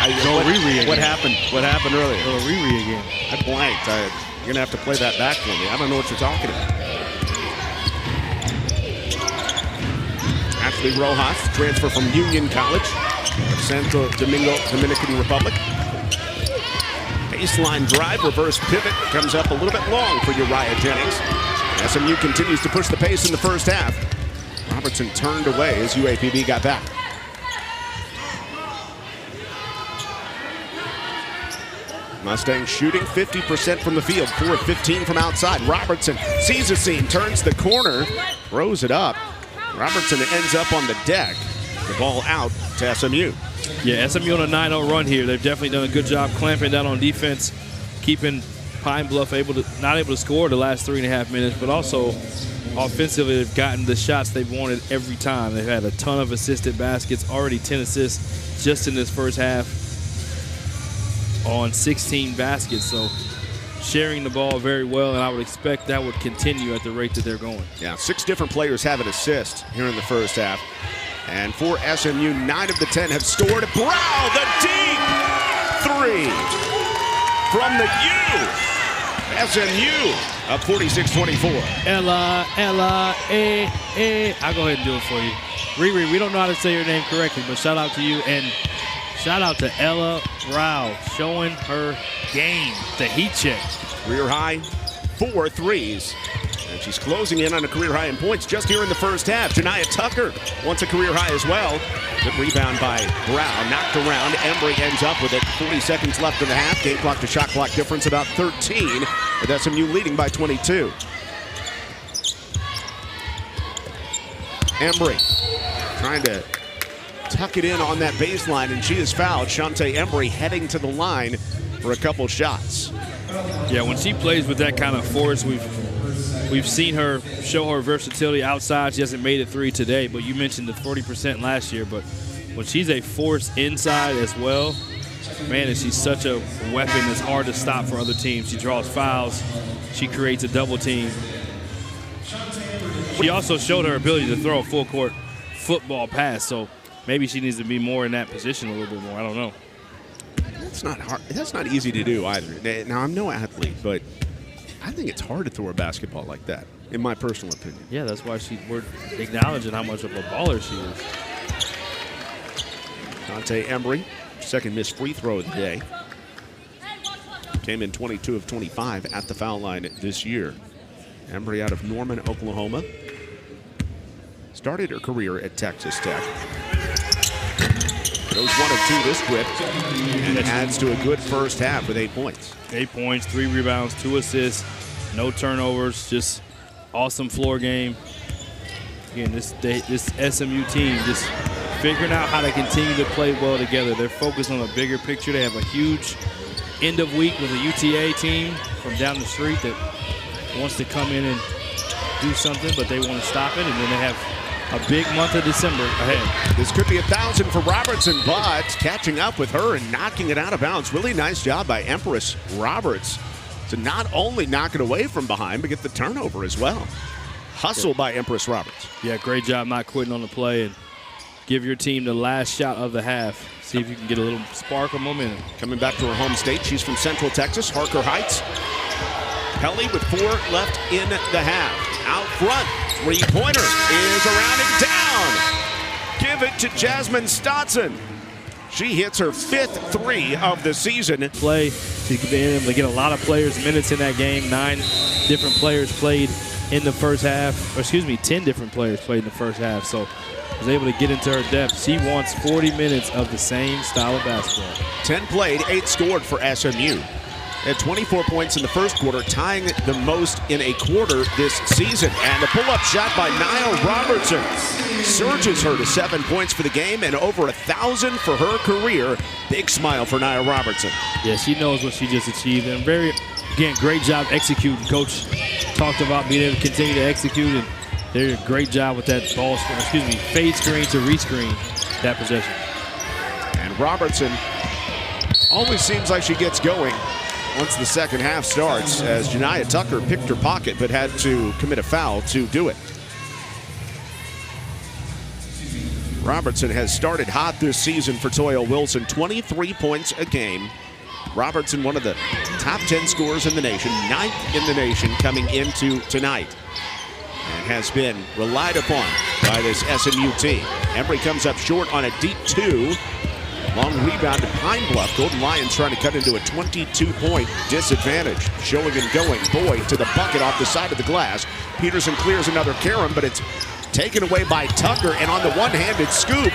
S3: Riri again.
S2: What happened? What happened earlier?
S3: Go Riri again.
S2: I blanked. You're going to have to play that back for me. I don't know what you're talking about. Ashley Rojas, transfer from Union College, Santo Domingo, Dominican Republic. Baseline drive, reverse pivot, comes up a little bit long for Uriah Jennings. SMU continues to push the pace in the first half. Robertson turned away as UAPB got back. Mustang shooting 50% from the field, 4 of 15 from outside. Robertson sees a seam, turns the corner, throws it up. Robertson ends up on the deck. The ball out to SMU.
S3: Yeah, SMU on a 9-0 run here. They've definitely done a good job clamping down on defense, keeping Pine Bluff not able to score the last 3.5 minutes, but also offensively they've gotten the shots they've wanted every time. They've had a ton of assisted baskets, already 10 assists just in this first half on 16 baskets. So sharing the ball very well, and I would expect that would continue at the rate that they're going.
S2: Yeah, 6 different players have an assist here in the first half. And for SMU, 9 of the 10 have scored. Brow, the deep 3 from the U. SMU up 46-24.
S3: Ella, I'll go ahead and do it for you. Riri, we don't know how to say your name correctly, but shout out to you, and shout out to Ella Brow showing her game, the heat check.
S2: Career high, 4 threes. And she's closing in on a career high in points just here in the first half. Jamiyah Tucker wants a career high as well. Good rebound by Brow, knocked around. Embry ends up with it. 40 seconds left in the half. Game clock to shot clock difference about 13, with SMU leading by 22. Embry trying to tuck it in on that baseline, and she is fouled. Chantae Embry heading to the line for a couple shots.
S3: Yeah, when she plays with that kind of force, we've seen her show her versatility outside. She hasn't made a 3 today, but you mentioned the 40% last year. But when she's a force inside as well, man, is she such a weapon that's hard to stop for other teams. She draws fouls. She creates a double team. She also showed her ability to throw a full court football pass, so maybe she needs to be more in that position a little bit more. I don't know.
S2: That's not hard. That's not easy to do either. Now, I'm no athlete, but I think it's hard to throw a basketball like that, in my personal opinion.
S3: Yeah, that's why we're acknowledging how much of a baller she is.
S2: Chantae Embry, second missed free throw of the day. Came in 22 of 25 at the foul line this year. Embry out of Norman, Oklahoma. Started her career at Texas Tech. Goes 1 of 2 this trip, and it adds to a good first half with 8 points.
S3: 8 points, 3 rebounds, 2 assists, no turnovers, just awesome floor game. Again, this SMU team just figuring out how to continue to play well together. They're focused on a bigger picture. They have a huge end of week with a UTA team from down the street that wants to come in and do something, but they want to stop it, and then they have a big month of December ahead.
S2: This could be 1,000 for Robertson, but catching up with her and knocking it out of bounds. Really nice job by Empress Roberts to not only knock it away from behind, but get the turnover as well. Hustle by Empress Roberts.
S3: Yeah, great job not quitting on the play and give your team the last shot of the half. See if you can get a little spark of momentum.
S2: Coming back to her home state, she's from Central Texas, Harker Heights. Pelly with 4 left in the half. Out front, three-pointer is around and down. Give it to Jasmine Stotson. She hits her 5th 3 of the season.
S3: Play, she's been able to get a lot of players minutes in that game. 9 different players played in the first half. Or excuse me, 10 different players played in the first half. So was able to get into her depth. She wants 40 minutes of the same style of basketball.
S2: 10 played, 8 scored for SMU. At 24 points in the first quarter, tying the most in a quarter this season. And the pull-up shot by Nia Robertson surges her to 7 points for the game and over 1,000 for her career. Big smile for Nia Robertson.
S3: Yeah, she knows what she just achieved. And again, great job executing. Coach talked about being able to continue to execute, and they did a great job with that ball screen, fade screen to rescreen that possession.
S2: And Robertson always seems like she gets going once the second half starts, as Jamiyah Tucker picked her pocket but had to commit a foul to do it. Robertson has started hot this season for Toya Wilson, 23 points a game. Robertson, one of the top 10 scorers in the nation, 9th in the nation coming into tonight, and has been relied upon by this SMU team. Embry comes up short on a deep 2. Long rebound to Pine Bluff. Golden Lions trying to cut into a 22-point disadvantage. Showing and going. Boyd to the bucket off the side of the glass. Peterson clears another carom, but it's taken away by Tucker. And on the one-handed scoop,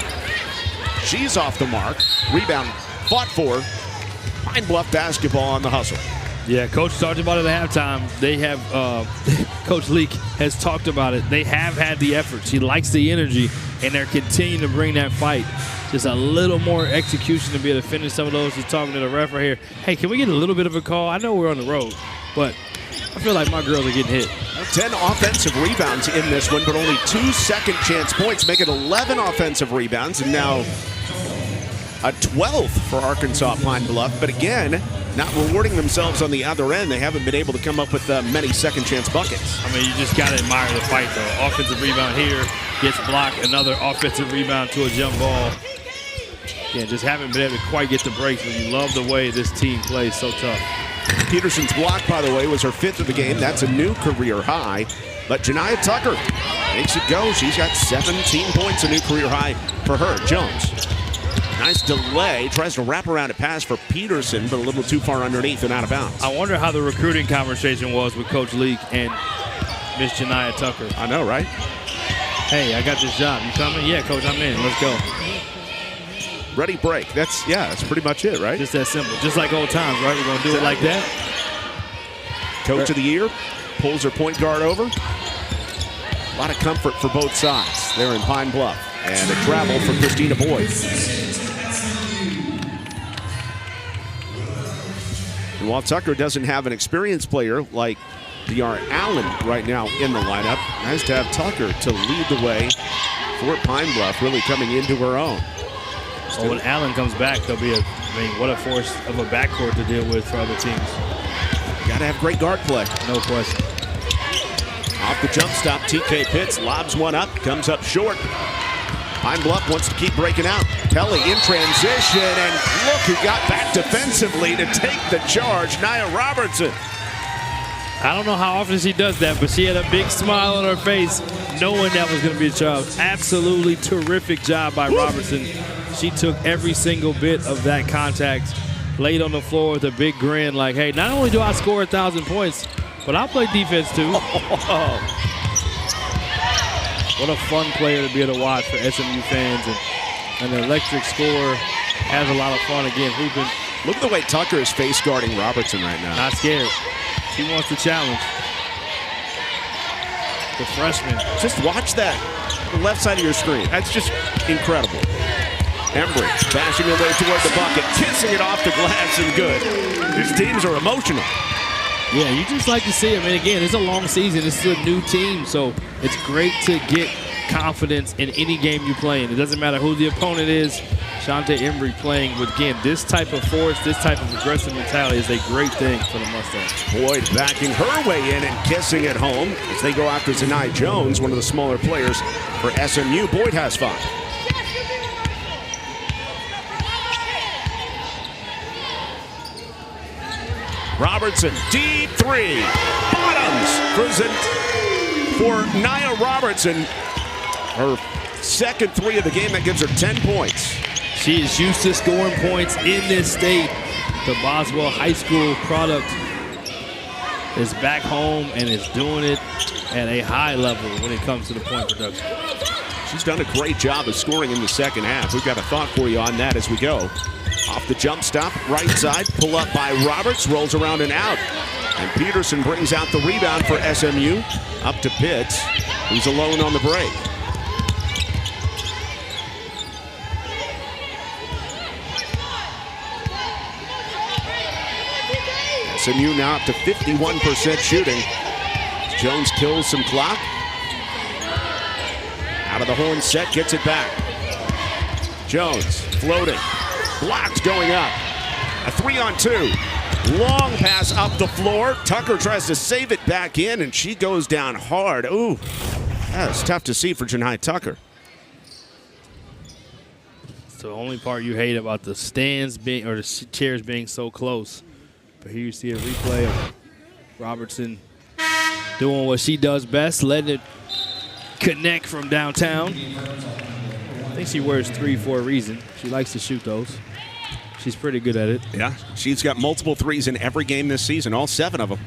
S2: she's off the mark. Rebound fought for. Pine Bluff basketball on the hustle.
S3: Yeah, Coach talked about it at halftime. They have, Coach Leak has talked about it. They have had the effort. She likes the energy, and they're continuing to bring that fight. Just a little more execution to be able to finish some of those. She's talking to the ref right here. Hey, can we get a little bit of a call? I know we're on the road, but I feel like my girls are getting hit.
S2: 10 offensive rebounds in this one, but only 2 second chance points. Make it 11 offensive rebounds, and now a 12th for Arkansas-Pine Bluff. But again, not rewarding themselves on the other end. They haven't been able to come up with many second chance buckets.
S3: I mean, you just got to admire the fight, though. Offensive rebound here, gets blocked. Another offensive rebound to a jump ball. Yeah, just haven't been able to quite get the breaks, but you love the way this team plays so tough.
S2: Peterson's block, by the way, was her 5th of the game. That's a new career high. But Jamiyah Tucker makes it go. She's got 17 points, a new career high for her. Jones, nice delay. Tries to wrap around a pass for Peterson, but a little too far underneath and out of bounds.
S3: I wonder how the recruiting conversation was with Coach Leak and Miss Jamiyah Tucker.
S2: I know, right?
S3: Hey, I got this job. You coming? Yeah, Coach, I'm in. Let's go.
S2: Ready, break. That's pretty much it, right?
S3: Just that simple. Just like old times, right? We're going to do it like that.
S2: Coach of the year pulls her point guard over. A lot of comfort for both sides there in Pine Bluff. And a travel for Christina Boyd. And while Tucker doesn't have an experienced player like DR Allen right now in the lineup, nice to have Tucker to lead the way for Pine Bluff, really coming into her own.
S3: Well, when Allen comes back, there'll be what a force of a backcourt to deal with for other teams.
S2: Got to have great guard play.
S3: No question.
S2: Off the jump stop, TK Pitts lobs one up, comes up short. Pine Bluff wants to keep breaking out. Pelly in transition, and look who got back defensively to take the charge, Nia Robertson.
S3: I don't know how often she does that, but she had a big smile on her face knowing that was going to be a charge. Absolutely terrific job by Robertson. She took every single bit of that contact, laid on the floor with a big grin like, hey, not only do I score 1,000 points, but I'll play defense too. What a fun player to be able to watch for SMU fans, and an electric scorer. Has a lot of fun again hooping.
S2: Look at the way Tucker is face guarding Robertson right now.
S3: Not scared. She wants the challenge. The freshman.
S2: Just watch that, the left side of your screen. That's just incredible. Embry bashing her way toward the bucket, kissing it off the glass and good. These teams are emotional.
S3: Yeah, you just like to see him. And again, it's a long season. This is a new team, so it's great to get confidence in any game you play in. It doesn't matter who the opponent is. Chantae Embry playing with, again, this type of force, this type of aggressive mentality is a great thing for the Mustangs.
S2: Boyd backing her way in and kissing it home as they go after Zanai Jones, one of the smaller players for SMU. Boyd has 5. Robertson, deep 3. Bottoms for Nia Robertson. Her second 3 of the game. That gives her 10 points.
S3: She is used to scoring points in this state. The Boswell High School product is back home and is doing it at a high level when it comes to the point production.
S2: She's done a great job of scoring in the second half. We've got a thought for you on that as we go. Off the jump stop, right side, pull up by Roberts, rolls around and out. And Peterson brings out the rebound for SMU. Up to Pitts, who's alone on the break. SMU now up to 51% shooting. Jones kills some clock. Out of the horn set, gets it back. Jones floating. Blocked going up. A 3-on-2. Long pass up the floor. Tucker tries to save it back in, and she goes down hard. Ooh, that's tough to see for Jamiyah Tucker.
S3: It's the only part you hate about the stands being, or the chairs being so close. But here you see a replay of Robertson doing what she does best, letting it connect from downtown. I think she wears 3 for a reason. She likes to shoot those. She's pretty good at it.
S2: Yeah, she's got multiple 3s in every game this season, all 7 of them.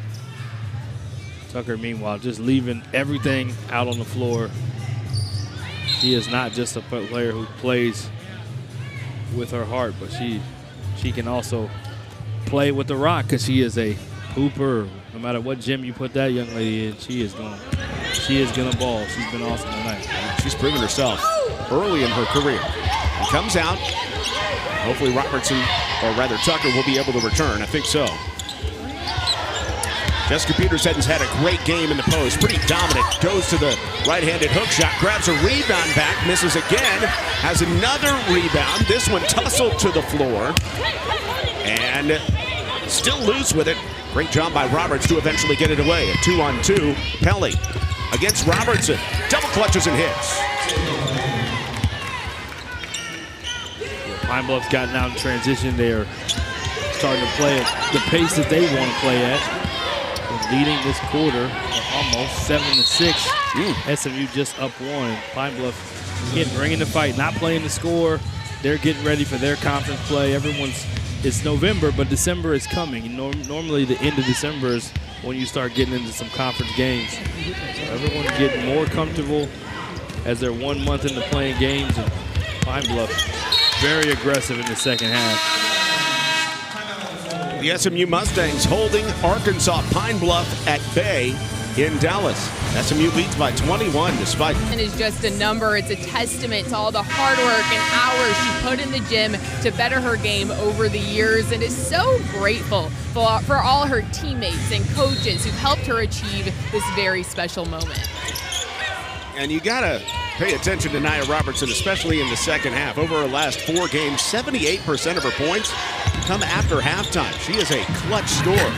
S3: Tucker, meanwhile, just leaving everything out on the floor. She is not just a player who plays with her heart, but she can also play with the rock because she is a hooper. No matter what gym you put that young lady in, she is gonna ball. She's been awesome tonight.
S2: She's proven herself early in her career. He comes out. Hopefully Robertson, or rather Tucker, will be able to return. I think so. Jessica Peterson's had a great game in the post. Pretty dominant. Goes to the right-handed hook shot. Grabs a rebound back. Misses again. Has another rebound. This one tussled to the floor. And still loose with it. Great job by Roberts to eventually get it away. A 2-on-2. Pelly against Robertson. Double clutches and hits.
S3: Pine Bluff's gotten out in transition. They're starting to play at the pace that they want to play at. They're leading this quarter almost 7-6. SMU just up 1. Pine Bluff, again, bringing the fight, not playing the score. They're getting ready for their conference play. It's November, but December is coming. Normally the end of December is when you start getting into some conference games. So everyone's getting more comfortable as they're 1 month into playing games. And Pine Bluff very aggressive in the second half.
S2: The SMU Mustangs holding Arkansas-Pine Bluff at bay in Dallas. SMU leads by 21 despite.
S1: And is just a number. It's a testament to all the hard work and hours she put in the gym to better her game over the years, and is so grateful for all her teammates and coaches who've helped her achieve this very special moment.
S2: And you gotta pay attention to Nia Robertson, especially in the second half. Over her last 4 games, 78% of her points come after halftime. She is a clutch scorer.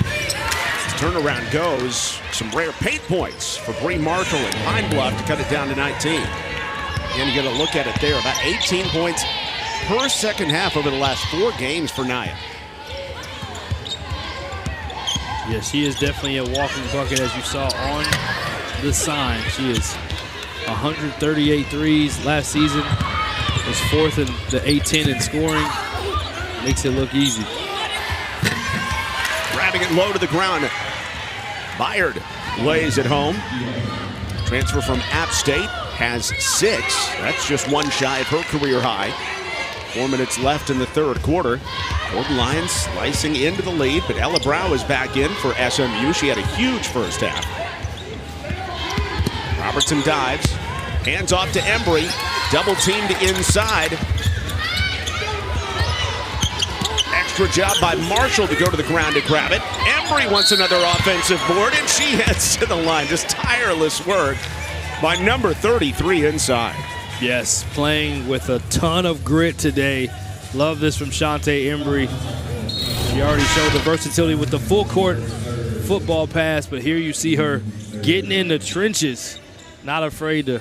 S2: Turnaround goes. Some rare paint points for Bree Marshall and Pine Bluff to cut it down to 19. Again, you get a look at it there. About 18 points per second half over the last 4 games for Nia.
S3: Yeah, she is definitely a walking bucket, as you saw on the sign. She is 138 threes last season. Was 4th in the A10 in scoring. Makes it look easy.
S2: Grabbing it low to the ground. Byard lays it home. Transfer from App State has 6. That's just 1 shy of her career high. 4 minutes left in the third quarter. Golden Lions slicing into the lead, but Ella Brow is back in for SMU. She had a huge first half. Robertson dives. Hands off to Embry. Double teamed inside. extra job by Marshall to go to the ground to grab it. Embry wants another offensive board, and she heads to the line. Just tireless work by number 33 inside.
S3: Yes, playing with a ton of grit today. Love this from Chantae Embry. She already showed the versatility with the full court football pass, but here you see her getting in the trenches, not afraid to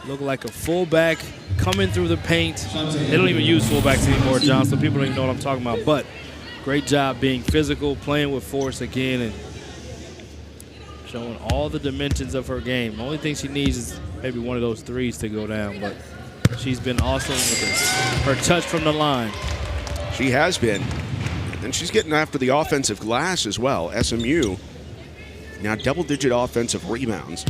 S3: look like a fullback, coming through the paint. They don't even use fullbacks anymore, John, so people don't even know what I'm talking about. But great job being physical, playing with force again, and showing all the dimensions of her game. The only thing she needs is maybe one of those threes to go down, but she's been awesome with her touch from the line.
S2: She has been. And she's getting after the offensive glass as well. SMU, now double-digit offensive rebounds.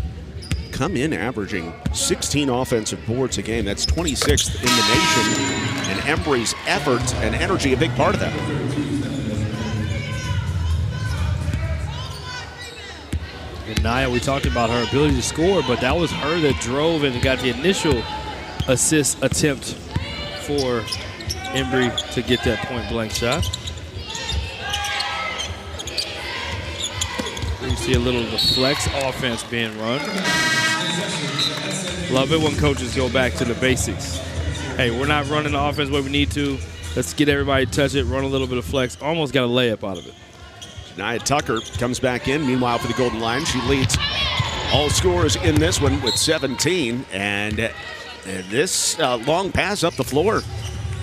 S2: Come in averaging 16 offensive boards a game. That's 26th in the nation. And Embry's effort and energy a big part of that.
S3: And Nia, we talked about her ability to score, but that was her that drove and got the initial assist attempt for Embry to get that point-blank shot. You see a little of the flex offense being run. Love it when coaches go back to the basics. Hey, we're not running the offense where we need to. Let's get everybody to touch it, run a little bit of flex. Almost got a layup out of it.
S2: Jamiyah Tucker comes back in. Meanwhile, for the Golden Lions, she leads all scorers in this one with 17. And this long pass up the floor,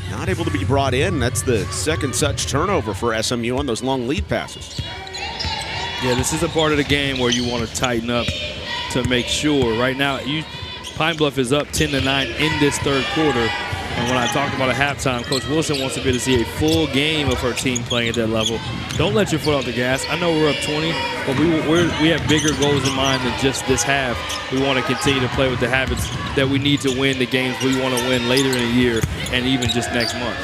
S2: not able to be brought in. That's the second such turnover for SMU on those long lead passes.
S3: Yeah, this is a part of the game where you want to tighten up to make sure. Right now, Pine Bluff is up 10-9 in this third quarter. And when I talked about a halftime, Coach Wilson wants to be able to see a full game of her team playing at that level. Don't let your foot off the gas. I know we're up 20, but we have bigger goals in mind than just this half. We want to continue to play with the habits that we need to win the games we want to win later in the year and even just next month.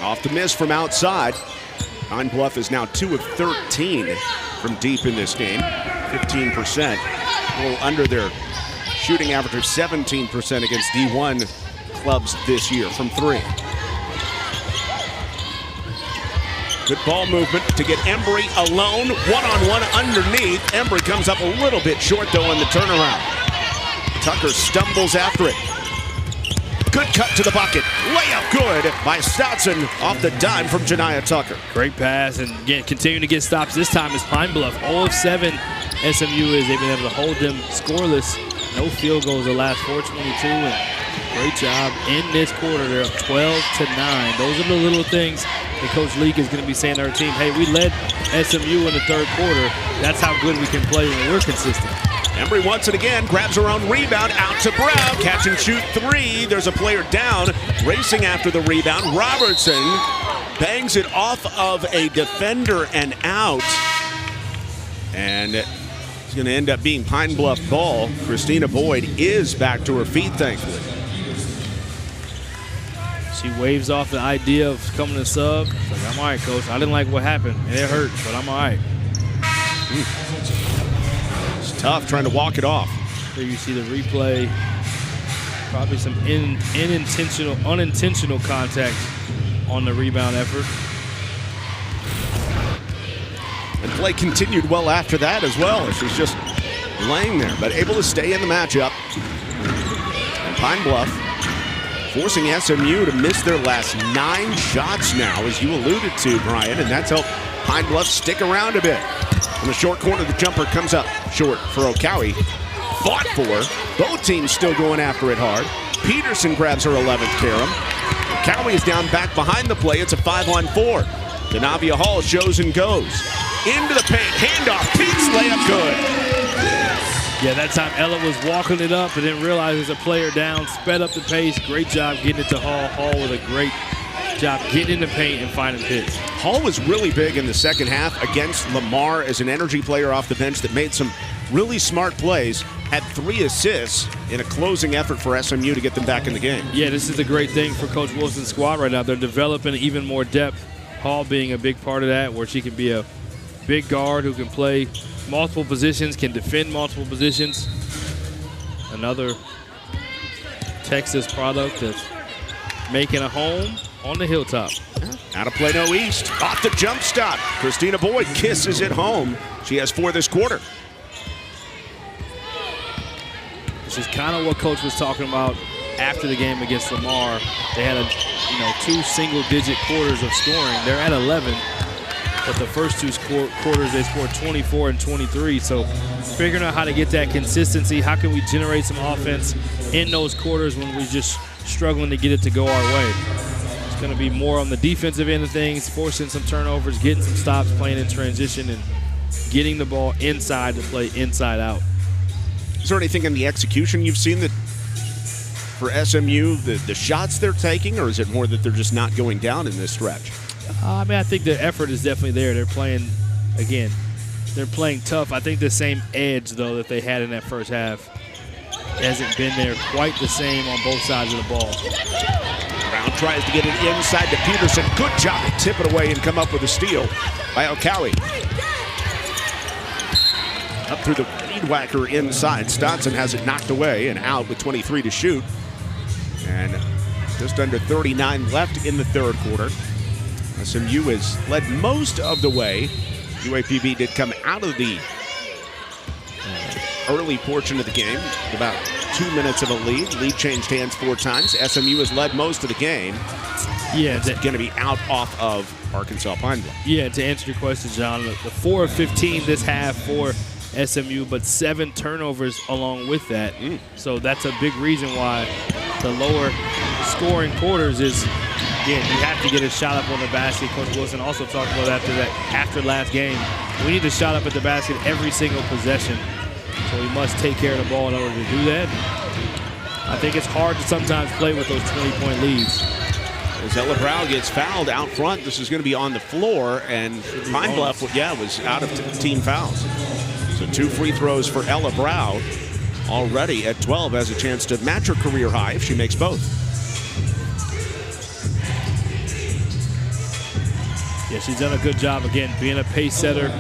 S2: Off the miss from outside. Pine Bluff is now 2 of 13 from deep in this game, 15%. A little under their shooting average of 17% against D1 clubs this year from 3. Good ball movement to get Embry alone, one-on-one underneath. Embry comes up a little bit short, though, in the turnaround. Tucker stumbles after it. Good cut to the bucket. Layup good by Stoutson off the dime from Jamiyah Tucker.
S3: Great pass, and again, continuing to get stops. This time is Pine Bluff. 0 of 7 SMU is. They've been able to hold them scoreless. No field goals the last 4:22, and great job in this quarter. They're up 12-9. Those are the little things that Coach Leak is going to be saying to our team. Hey, we led SMU in the third quarter. That's how good we can play when we're consistent.
S2: Embry once and again grabs her own rebound out to Brow. Catch and shoot 3. There's a player down. Racing after the rebound. Robertson bangs it off of a defender and out. And it's going to end up being Pine Bluff ball. Christina Boyd is back to her feet, thankfully.
S3: She waves off the idea of coming to sub. She's like, I'm all right, Coach. I didn't like what happened, and it hurt, but I'm all right.
S2: Tough trying to walk it off.
S3: Here you see the replay. Probably some unintentional contact on the rebound effort.
S2: And play continued well after that as well. She's just laying there, but able to stay in the matchup. And Pine Bluff forcing SMU to miss their last 9 shots now, as you alluded to, Brian, and that's helped Pine Bluff stick around a bit. In the short corner, the jumper comes up short for Okawi. Fought for. Both teams still going after it hard. Peterson grabs her 11th carom. Okawi is down back behind the play. It's a 5-on-4. Denavia Hall shows and goes. Into the paint. Handoff. Peaks. Layup good.
S3: Yeah, that time Ella was walking it up and didn't realize there's a player down. Sped up the pace. Great job getting it to Hall. Hall with a great job getting in the paint and finding hits.
S2: Hall was really big in the second half against Lamar as an energy player off the bench that made some really smart plays. Had 3 assists in a closing effort for SMU to get them back in the game.
S3: Yeah, this is a great thing for Coach Wilson's squad right now. They're developing even more depth. Hall being a big part of that, where she can be a big guard who can play multiple positions, can defend multiple positions. Another Texas product that's making a home on the hilltop.
S2: Out of Plano East, off the jump stop. Christina Boyd kisses it home. She has 4 this quarter.
S3: This is kind of what Coach was talking about after the game against Lamar. They had 2 single-digit quarters of scoring. They're at 11, but the first 2 quarters they scored 24 and 23. So figuring out how to get that consistency. How can we generate some offense in those quarters when we're just struggling to get it to go our way? It's going to be more on the defensive end of things, forcing some turnovers, getting some stops, playing in transition, and getting the ball inside to play inside out.
S2: Is there anything in the execution you've seen that for SMU, the shots they're taking, or is it more that they're just not going down in this stretch?
S3: I think the effort is definitely there. They're playing, again, they're playing tough. I think the same edge, though, that they had in that first half hasn't been there quite the same on both sides of the ball.
S2: Brown tries to get it inside to Peterson. Good job to tip it away and come up with a steal by Okawi. Up through the lead whacker inside. Stotson has it knocked away and out with 23 to shoot. And just under 39 left in the third quarter. SMU has led most of the way. UAPB did come out of the early portion of the game with about 2 minutes of a lead. Lead changed hands 4 times. SMU has led most of the game.
S3: Yeah,
S2: it's going to be out off of Arkansas-Pine Bluff.
S3: Yeah, to answer your question, John, the 4 of 15 this half for SMU, but 7 turnovers along with that. So that's a big reason why the lower scoring quarters is, again, you have to get a shot up on the basket. Coach Wilson also talked about after last game. We need a shot up at the basket every single possession. So we must take care of the ball in order to do that. I think it's hard to sometimes play with those 20-point leads.
S2: As Ella Brow gets fouled out front, this is going to be on the floor, and Pine Bluff, was out of team fouls. So 2 free throws for Ella Brow. Already at 12, has a chance to match her career high if she makes both.
S3: Yeah, she's done a good job, again, being a pace setter,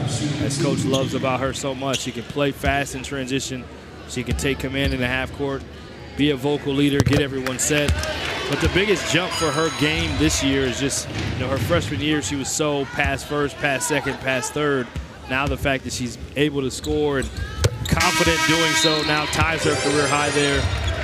S3: as Coach loves about her so much. She can play fast in transition. She can take command in the half court, be a vocal leader, get everyone set. But the biggest jump for her game this year is just, her freshman year, she was so pass first, pass second, pass third. Now the fact that she's able to score and confident doing so now ties her career high there.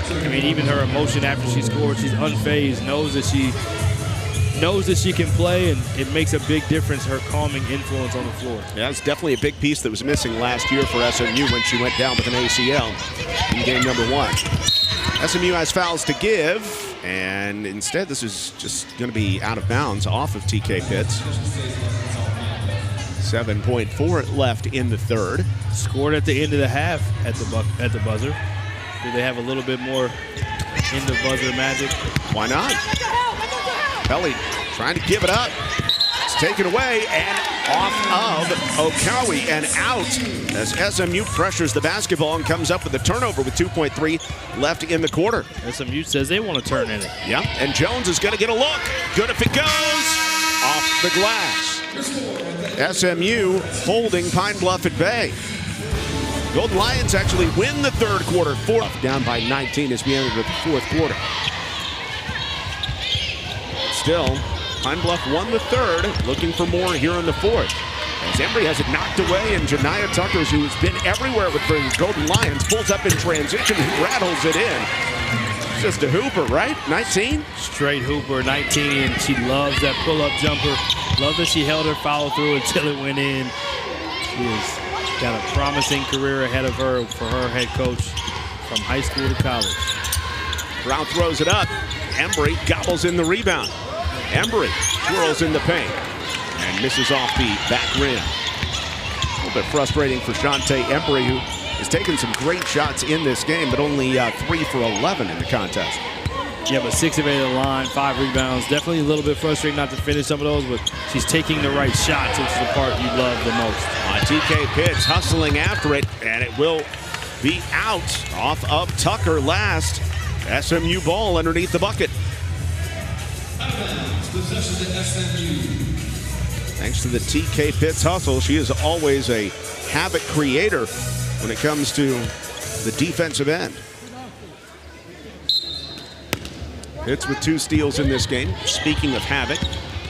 S3: I mean, even her emotion after she scored, she's unfazed, knows that she can play, and it makes a big difference, her calming influence on the floor.
S2: Yeah, it's definitely a big piece that was missing last year for SMU when she went down with an ACL in game number 1. SMU has fouls to give, and instead this is just going to be out of bounds off of TK Pitts. 7.4 left in the third.
S3: Scored at the end of the half at the buzzer. Do they have a little bit more in the buzzer magic?
S2: Why not? Pelly trying to give it up. It's taken away and off of Okawi and out as SMU pressures the basketball and comes up with a turnover with 2.3 left in the quarter.
S3: SMU says they want to turn in it.
S2: Yeah, and Jones is going to get a look. Good if it goes. Off the glass. SMU holding Pine Bluff at bay. Golden Lions actually win the third quarter. Down by 19 as we enter the fourth quarter. Still, Pine Bluff won the third, looking for more here in the fourth. As Embry has it knocked away, and Jamiyah Tucker, who's been everywhere with the Golden Lions, pulls up in transition and rattles it in. It's just a hooper, right? 19?
S3: Straight hooper, 19, and she loves that pull-up jumper. Love that she held her follow through until it went in. She has got a promising career ahead of her for her head coach from high school to college.
S2: Brown throws it up. Embry gobbles in the rebound. Embry twirls in the paint and misses off the back rim. A little bit frustrating for Chantae Embry, who has taken some great shots in this game, but only 3 for 11 in the contest.
S3: Yeah, but 6 of 8 at the line, 5 rebounds. Definitely a little bit frustrating not to finish some of those, but she's taking the right shots, which is the part you love the most.
S2: TK Pitts hustling after it, and it will be out off of Tucker last. SMU ball underneath the bucket. Thanks to the TK Pitts hustle, she is always a havoc creator when it comes to the defensive end. Hits with 2 steals in this game. Speaking of havoc,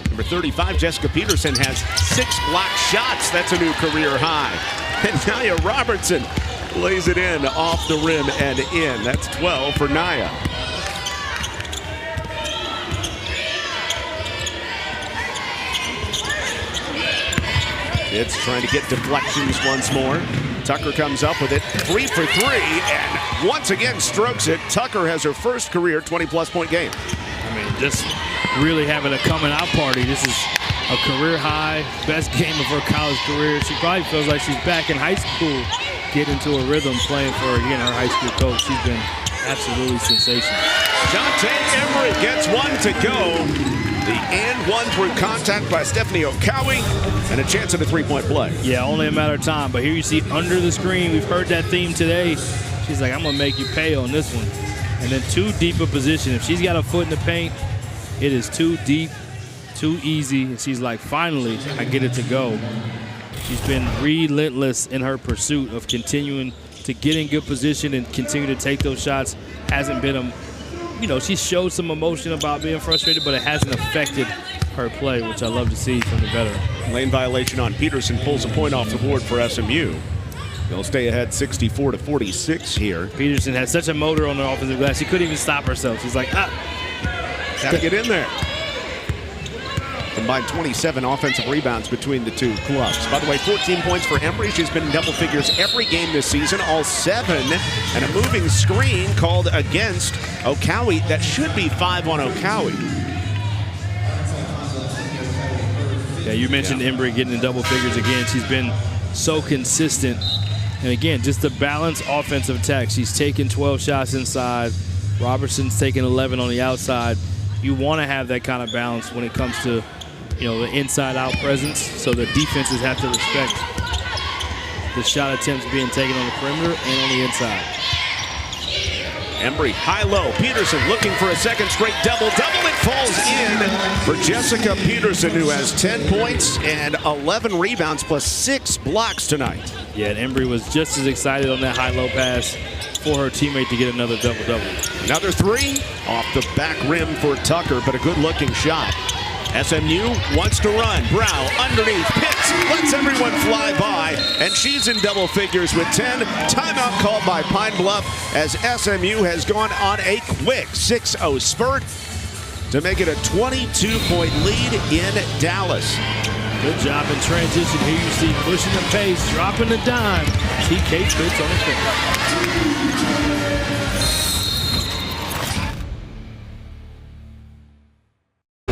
S2: number 35, Jessica Peterson, has 6 blocked shots. That's a new career high. And Nia Robertson lays it in off the rim and in. That's 12 for Nia. It's trying to get deflections once more. Tucker comes up with it, 3 for 3, and once again strokes it. Tucker has her first career 20-plus point game.
S3: I mean, just really having a coming out party. This is a career high, best game of her college career. She probably feels like she's back in high school, getting into a rhythm, playing for, again, her high school coach. She's been absolutely sensational.
S2: Chantae Embry gets 1 to go. The and 1 through contact by Stephanie Okawi, and a chance at a 3-point play.
S3: Yeah, only a matter of time. But here you see under the screen, we've heard that theme today. She's like, I'm going to make you pay on this one. And then too deep a position. If she's got a foot in the paint, it is too deep, too easy. And she's like, finally, I get it to go. She's been relentless in her pursuit of continuing to get in good position and continue to take those shots. Hasn't been a, she showed some emotion about being frustrated, but it hasn't affected her play, which I love to see from the veteran.
S2: Lane violation on Peterson pulls a point off the board for SMU. They'll stay ahead 64-46 here.
S3: Peterson had such a motor on the offensive glass, she couldn't even stop herself. She's like,
S2: gotta get in there. Combined 27 offensive rebounds between the two clubs. By the way, 14 points for Embry. She's been in double figures every game this season, all 7. And a moving screen called against Okawi. That should be 5 on Okawi.
S3: Yeah, you mentioned Embry getting in double figures again. She's been so consistent. And again, just the balanced offensive attack. She's taken 12 shots inside. Robertson's taking 11 on the outside. You want to have that kind of balance when it comes to, the inside-out presence. So the defenses have to respect the shot attempts being taken on the perimeter and on the inside.
S2: Embry, high-low. Peterson looking for a second straight double-double. It falls in for Jessica Peterson, who has 10 points and 11 rebounds plus 6 blocks tonight.
S3: Yeah, and Embry was just as excited on that high-low pass for her teammate to get another double-double.
S2: Another 3 off the back rim for Tucker, but a good-looking shot. SMU wants to run. Brow underneath, hits, lets everyone fly by, and she's in double figures with 10. Timeout called by Pine Bluff as SMU has gone on a quick 6-0 spurt to make it a 22-point lead in Dallas.
S3: Good job in transition. Here you see pushing the pace, dropping the dime. TK Fitz on the finger.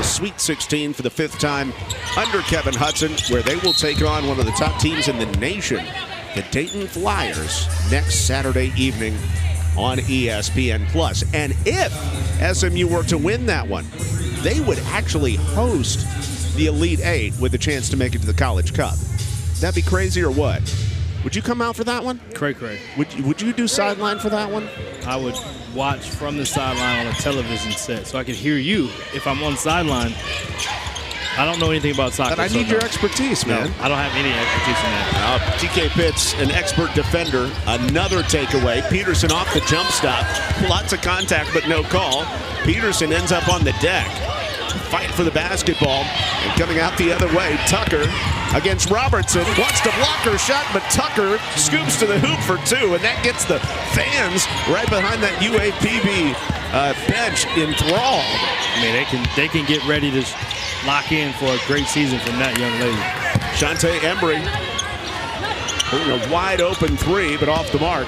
S2: Sweet 16 for the 5th time under Kevin Hudson, where they will take on one of the top teams in the nation, the Dayton Flyers, next Saturday evening on ESPN+. And if SMU were to win that one, they would actually host the Elite 8 with a chance to make it to the College Cup. That'd be crazy or what? Would you come out for that one?
S3: Cray.
S2: Would you do sideline for that one?
S3: I would watch from the sideline on a television set so I could hear you if I'm on sideline. I don't know anything about soccer.
S2: But I need your expertise, man.
S3: No, I don't have any expertise in that.
S2: TK Pitts, an expert defender. Another takeaway. Peterson off the jump stop. Lots of contact, but no call. Peterson ends up on the deck. Fight for the basketball. And coming out the other way, Tucker against Robertson. Wants to block her shot, but Tucker scoops to the hoop for 2. And that gets the fans right behind that UAPB bench enthralled.
S3: I mean, they can get ready to lock in for a great season from that young lady.
S2: Chantae Embry putting a wide open 3, but off the mark.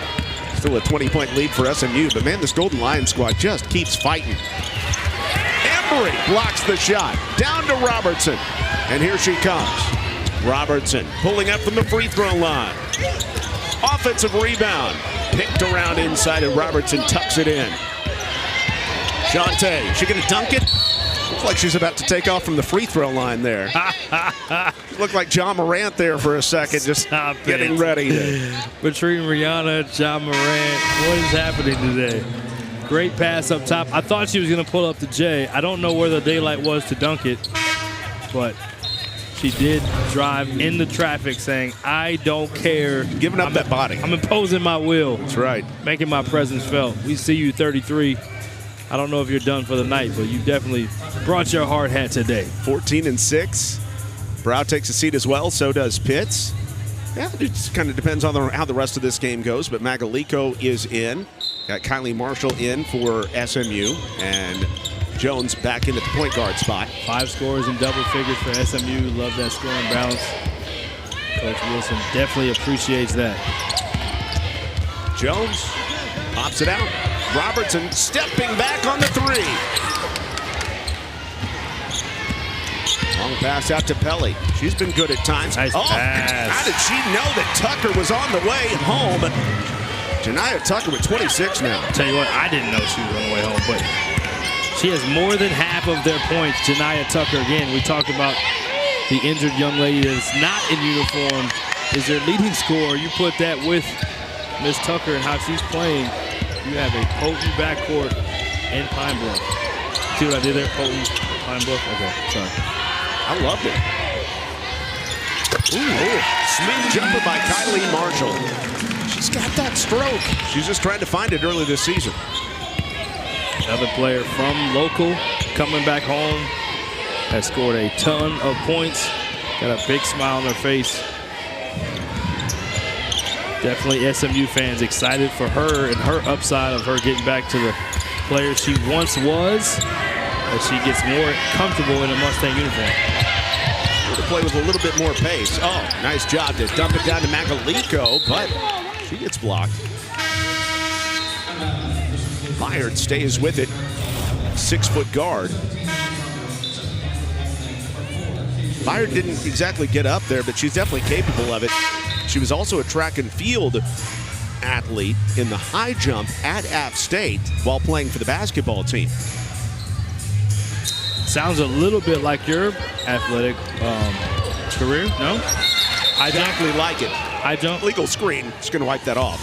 S2: Still a 20-point lead for SMU, but man, this Golden Lions squad just keeps fighting. Embry blocks the shot. Down to Robertson, and here she comes. Robertson pulling up from the free throw line. Offensive rebound. Picked around inside, and Robertson tucks it in. Chantae, she gonna dunk it? Looks like she's about to take off from the free throw line there. Looked like John Morant there for a second, just getting ready.
S3: Between Rihanna, John Morant, what is happening today? Great pass up top. I thought she was going to pull up the J. I don't know where the daylight was to dunk it, but she did drive into traffic saying, I don't care.
S2: Giving up that body.
S3: I'm imposing my will.
S2: That's right.
S3: Making my presence felt. We see you 33. I don't know if you're done for the night, but you definitely brought your hard hat today.
S2: 14-6. Brow takes a seat as well. So does Pitts. Yeah, it just kind of depends on how the rest of this game goes, but Magalico is in. Got Kylie Marshall in for SMU, and Jones back in at the point guard spot.
S3: 5 scores in double figures for SMU. Love that scoring balance. Coach Wilson definitely appreciates that.
S2: Jones pops it out. Robertson stepping back on the 3. Long pass out to Pelly. She's been good at times.
S3: Nice pass.
S2: How did she know that Tucker was on the way home? Jamiyah Tucker with 26 now.
S3: Tell you what, I didn't know she was on the way home, but she has more than half of their points. Jamiyah Tucker, again, we talked about the injured young lady that's not in uniform is their leading scorer. You put that with Miss Tucker and how she's playing, you have a potent backcourt in Pine Bluff. See what I did there? Potent Pine Bluff? Okay, sorry.
S2: I loved it. Ooh, smooth jumper by Kylie Marshall. She's got that stroke. She's just trying to find it early this season.
S3: Another player from local coming back home has scored a ton of points. Got a big smile on her face. Definitely SMU fans excited for her and her upside of her getting back to the player she once was as she gets more comfortable in a Mustang uniform.
S2: To play with a little bit more pace. Oh, nice job to dump it down to Magalico, but she gets blocked. Byard stays with it. 6-foot guard. Byard didn't exactly get up there, but she's definitely capable of it. She was also a track and field athlete in the high jump at App State while playing for the basketball team.
S3: Sounds a little bit like your athletic career, no?
S2: Exactly like it.
S3: High jump?
S2: Legal screen. Just going to wipe that off.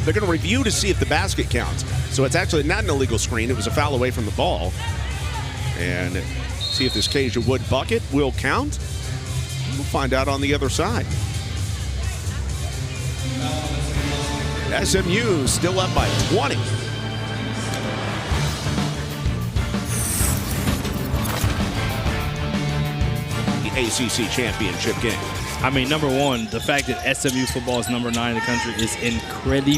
S2: They're going to review to see if the basket counts. So it's actually not an illegal screen. It was a foul away from the ball. And see if this Kasia Wood bucket will count. We'll find out on the other side. SMU still up by 20. ACC championship game.
S3: I mean, number one, the fact that SMU football is number 9 in the country is incredible.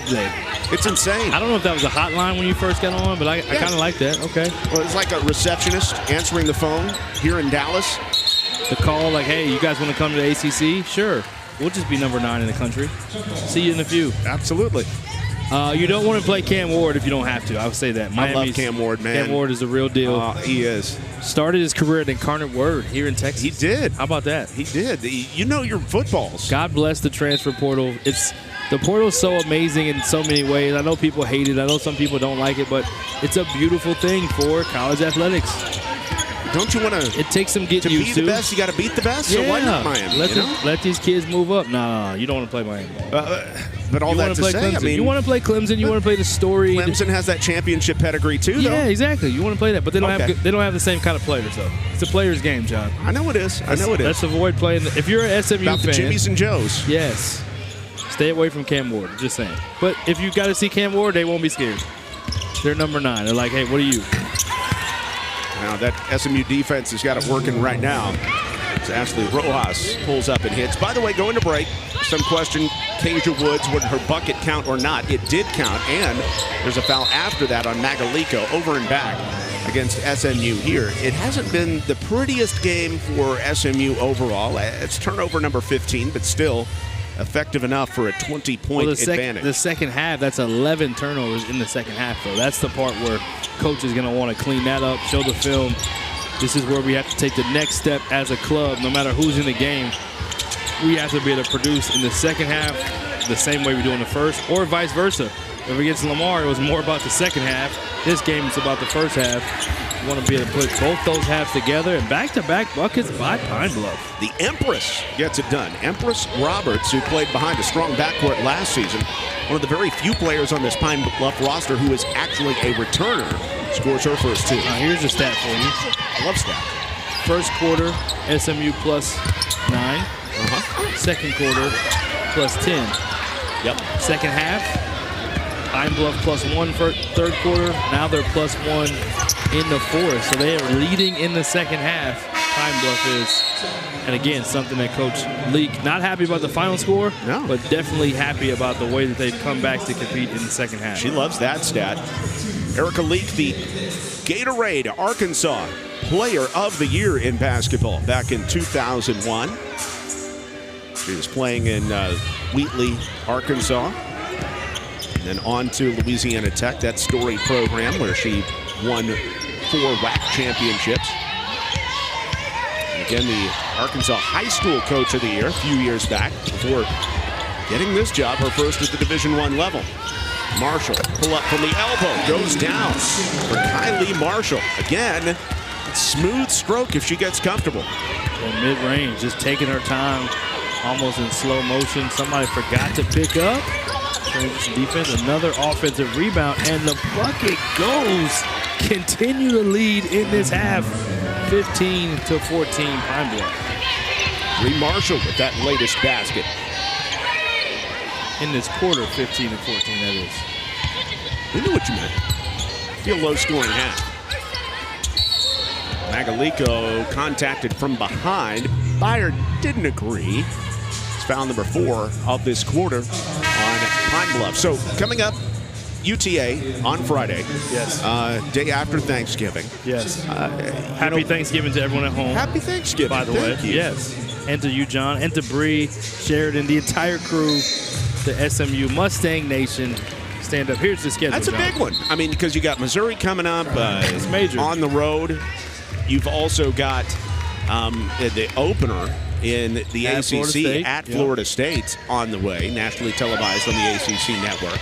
S2: It's insane.
S3: I don't know if that was a hotline when you first got on, but I kind of like that. Okay.
S2: Well, it's like a receptionist answering the phone here in Dallas.
S3: The call, like, hey, you guys want to come to the ACC? Sure. We'll just be number 9 in the country. See you in a few.
S2: Absolutely.
S3: You don't want to play Cam Ward if you don't have to. I would say that.
S2: I love Cam Ward, man.
S3: Cam Ward is the real deal.
S2: He is.
S3: Started his career at Incarnate Word here in Texas.
S2: He did.
S3: How about that?
S2: He did. You know your footballs.
S3: God bless the transfer portal. The portal is so amazing in so many ways. I know people hate it. I know some people don't like it, but it's a beautiful thing for college athletics.
S2: Don't you want to?
S3: It takes some getting used to.
S2: To be the best, you got to beat the best.
S3: Yeah.
S2: So why not Miami?
S3: Let these kids move up. No, you don't want to play Miami.
S2: But all that to say,
S3: Clemson.
S2: I mean,
S3: you want to play Clemson. You want to play the story.
S2: Clemson has that championship pedigree too, though.
S3: Yeah, exactly. You want to play that, but they don't have the same kind of players, though. It's a player's game, John.
S2: I know it is.
S3: Let's avoid playing. If you're an SMU
S2: about
S3: fan,
S2: the Jimmies and Joes.
S3: Yes. Stay away from Cam Ward. Just saying. But if you got to see Cam Ward, they won't be scared. They're number 9. They're like, hey, what are you?
S2: Now that SMU defense has got it working right now. As Ashley Rojas pulls up and hits. By the way, going to break, some question, Kasia Woods, would her bucket count or not? It did count, and there's a foul after that on Magalico, over and back against SMU here. It hasn't been the prettiest game for SMU overall. It's turnover number 15, but still effective enough for a 20-point advantage.
S3: The second half, that's 11 turnovers in the second half, though. That's the part where coach is going to want to clean that up, show the film. This is where we have to take the next step as a club. No matter who's in the game, we have to be able to produce in the second half the same way we do in the first, or vice versa. If against Lamar, it was more about the second half. This game is about the first half. You want to be able to put both those halves together, and back-to-back buckets by Pine Bluff.
S2: The Empress gets it done. Empress Roberts, who played behind a strong backcourt last season, one of the very few players on this Pine Bluff roster who is actually a returner, scores her first 2.
S3: Now here's a stat for you.
S2: I love stat.
S3: First quarter, SMU plus 9. Second quarter, plus 10.
S2: Yep.
S3: Second half, Pine Bluff +1 for third quarter. Now they're +1 in the fourth. So they are leading in the second half. Pine Bluff is. And again, something that Coach Leak, not happy about the final score, but definitely happy about the way that they've come back to compete in the second half.
S2: She loves that stat. Erica Leak, the Gatorade Arkansas Player of the Year in basketball back in 2001. She was playing in Wheatley, Arkansas, and then on to Louisiana Tech, that Story program where she won 4 WAC championships. And again, the Arkansas High School Coach of the Year a few years back before getting this job, her first at the Division I level. Marshall, pull up from the elbow, goes down for Kylie Marshall. Again, smooth stroke if she gets comfortable.
S3: Well, mid-range, just taking her time, almost in slow motion. Somebody forgot to pick up. Transition defense, another offensive rebound, and the bucket goes. Continue to lead in this half, 15-14 Pine Bluff.
S2: Bree Marshall with that latest basket.
S3: In this quarter, 15-14, that is.
S2: We knew what you meant. Be a low-scoring half. Magalico contacted from behind. Byer didn't agree. It's foul number 4 of this quarter on Pine Bluff. So coming up, UTA on Friday.
S3: Yes.
S2: Day after Thanksgiving.
S3: Yes. Happy Thanksgiving to everyone at home.
S2: Happy Thanksgiving.
S3: By the way. Yes. And to you, John, and to Bree, Sheridan, the entire crew, the SMU Mustang Nation. Stand up. Here's the schedule.
S2: That's a
S3: John.
S2: big one. I mean, because you got Missouri coming up.
S3: It's major.
S2: On the road. You've also got the opener in the ACC at Florida State on the way, nationally televised on the ACC network.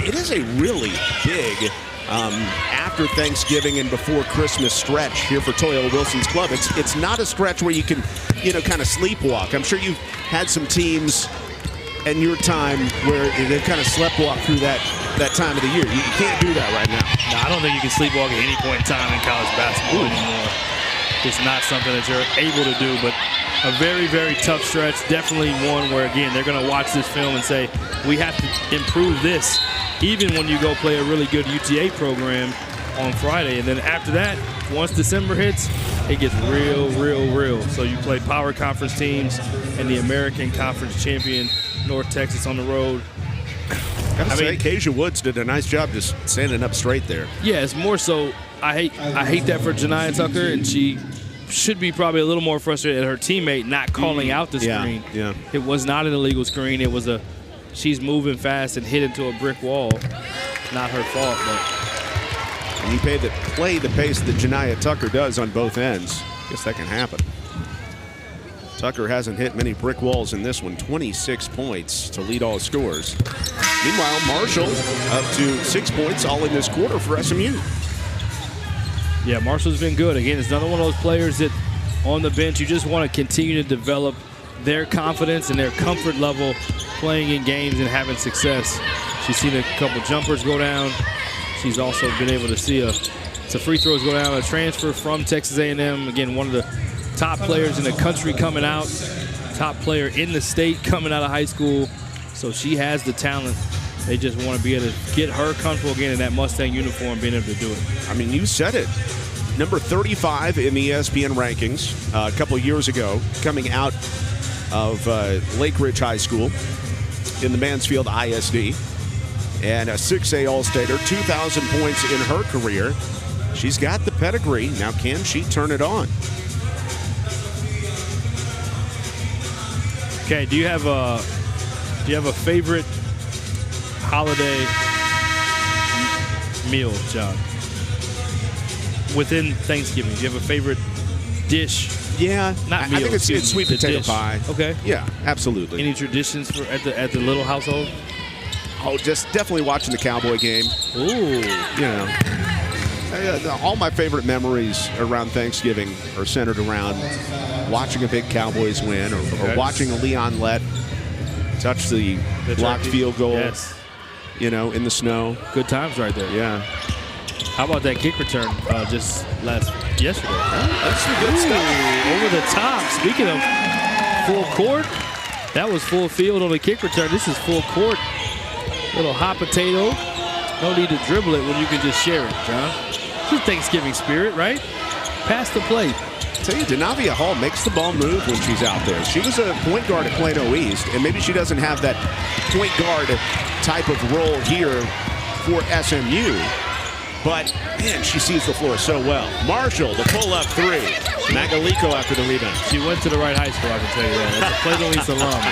S2: It is a really big after Thanksgiving and before Christmas stretch here for Toyota Wilson's Club. It's not a stretch where you can, kind of sleepwalk. I'm sure you've had some teams in your time where they've kind of sleptwalked through that time of the year. You can't do that right now.
S3: No, I don't think you can sleepwalk at any point in time in college basketball anymore. It's not something that you're able to do, but a very, very tough stretch. Definitely one where, again, they're going to watch this film and say, we have to improve this, even when you go play a really good UTA program on Friday. And then after that, once December hits, it gets real, real, real. So you play power conference teams and the American Conference champion North Texas on the road.
S2: I mean, Keisha Woods did a nice job just standing up straight there.
S3: Yeah, it's more so I hate that for Jamiyah Tucker, and she should be probably a little more frustrated at her teammate not calling out the screen.
S2: Yeah.
S3: It was not an illegal screen. It was she's moving fast and hit into a brick wall. Not her fault, but.
S2: And you play the pace that Jamiyah Tucker does on both ends. Guess that can happen. Tucker hasn't hit many brick walls in this one. 26 points to lead all scores. Meanwhile, Marshall up to 6 points all in this quarter for SMU.
S3: Yeah, Marshall's been good. Again, it's another one of those players that on the bench, you just want to continue to develop their confidence and their comfort level playing in games and having success. She's seen a couple jumpers go down. She's also been able to see some free throws go down. A transfer from Texas A&M. Again, one of the top players in the country coming out. Top player in the state coming out of high school. So she has the talent. They just want to be able to get her comfortable again in that Mustang uniform, being able to do it.
S2: I mean, you said it. Number 35 in the ESPN rankings a couple of years ago, coming out of Lake Ridge High School in the Mansfield ISD. And a 6A All-Stater, 2,000 points in her career. She's got the pedigree. Now, can she turn it on?
S3: Okay, do you have a favorite holiday meal, John? Within Thanksgiving, do you have a favorite dish?
S2: Yeah,
S3: not meal.
S2: I think it's sweet potato pie.
S3: Okay.
S2: Yeah, absolutely.
S3: Any traditions at the little household?
S2: Oh, just definitely watching the Cowboy game.
S3: Ooh.
S2: All my favorite memories around Thanksgiving are centered around watching a big Cowboys win or watching Leon Lett touch the blocked field goal.
S3: Yes.
S2: In the snow.
S3: Good times right there.
S2: Yeah.
S3: How about that kick return just yesterday?
S2: That's some good stuff.
S3: Over the top. Speaking of full court, that was full field on the kick return. This is full court. Little hot potato No need to dribble it when you can just share it, John. It's Thanksgiving spirit, right? Pass the plate.
S2: Tell you, Jamiyah Hall makes the ball move when she's out there. She was a point guard at Plano East, and maybe she doesn't have that point guard type of role here for SMU. But, man, she sees the floor so well. Marshall, the pull-up three. Magaliko after the rebound.
S3: She went to the right high school, I can tell you that. That's a Plano East alum.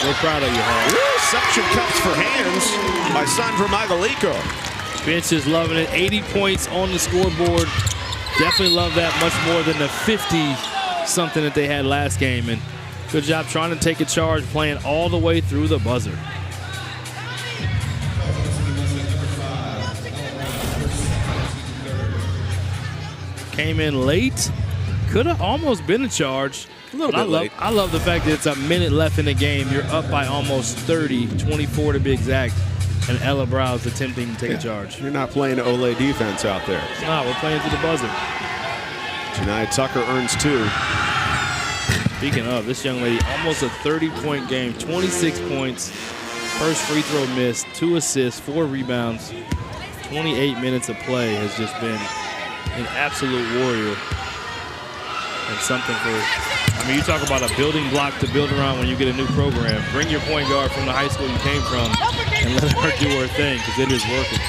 S3: We're proud of you, Hall.
S2: Suction cups for hands by Sandra Magaliko.
S3: Bench is loving it. 80 points on the scoreboard. Definitely love that much more than the 50-something that they had last game. And good job trying to take a charge, playing all the way through the buzzer. Came in late. Could have almost been a charge.
S2: A little bit late.
S3: I love the fact that it's a minute left in the game. You're up by almost 30, 24 to be exact. And Ella Brow is attempting to take a charge.
S2: You're not playing Olay defense out there.
S3: No, we're playing through the buzzer.
S2: Jamiyah Tucker earns 2.
S3: Speaking of, this young lady, almost a 30-point game, 26 points. First free throw missed, 2 assists, 4 rebounds. 28 minutes of play has just been an absolute warrior. And something for, I mean, you talk about a building block to build around when you get a new program. Bring your point guard from the high school you came from and let her do her thing, because it is working.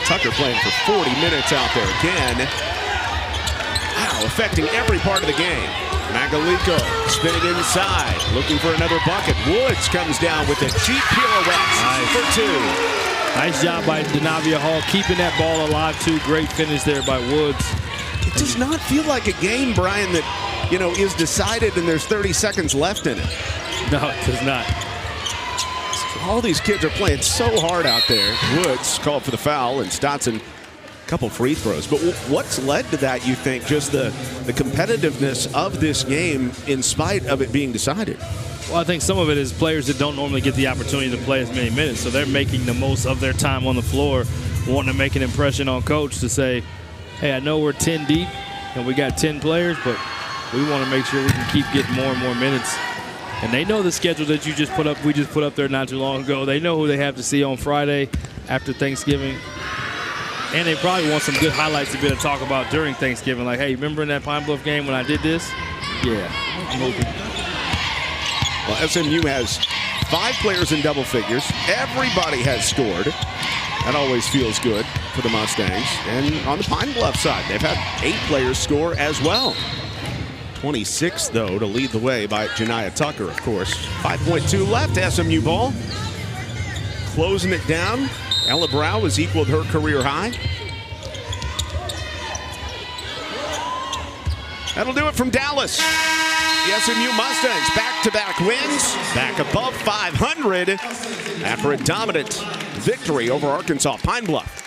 S2: Tucker playing for 40 minutes out there again. Wow, affecting every part of the game. Magaliko spinning inside, looking for another bucket. Woods comes down with a cheap pirouette for 2.
S3: Nice job by Jamiyah Hall keeping that ball alive, too. Great finish there by Woods.
S2: It does not feel like a game, Brian, that, you know, is decided and there's 30 seconds left in it.
S3: No, it does not.
S2: All these kids are playing so hard out there. Woods called for the foul, and Stotson a couple free throws. But what's led to that, you think, just the competitiveness of this game in spite of it being decided?
S3: Well, I think some of it is players that don't normally get the opportunity to play as many minutes, so they're making the most of their time on the floor, wanting to make an impression on coach to say, hey, I know we're 10 deep and we got 10 players, but we want to make sure we can keep getting more and more minutes. And they know the schedule that you just put up. We just put up there not too long ago. They know who they have to see on Friday after Thanksgiving. And they probably want some good highlights to be able to talk about during Thanksgiving. Like, hey, remember in that Pine Bluff game when I did this? Yeah, I'm hoping.
S2: Well, SMU has 5 players in double figures. Everybody has scored. That always feels good for the Mustangs. And on the Pine Bluff side, they've had 8 players score as well. 26, though, to lead the way by Jamiyah Tucker, of course. 5.2 left, SMU ball. Closing it down. Ella Brow has equaled her career high. That'll do it from Dallas. The SMU Mustangs back-to-back wins, back above 500 after a dominant victory over Arkansas-Pine Bluff.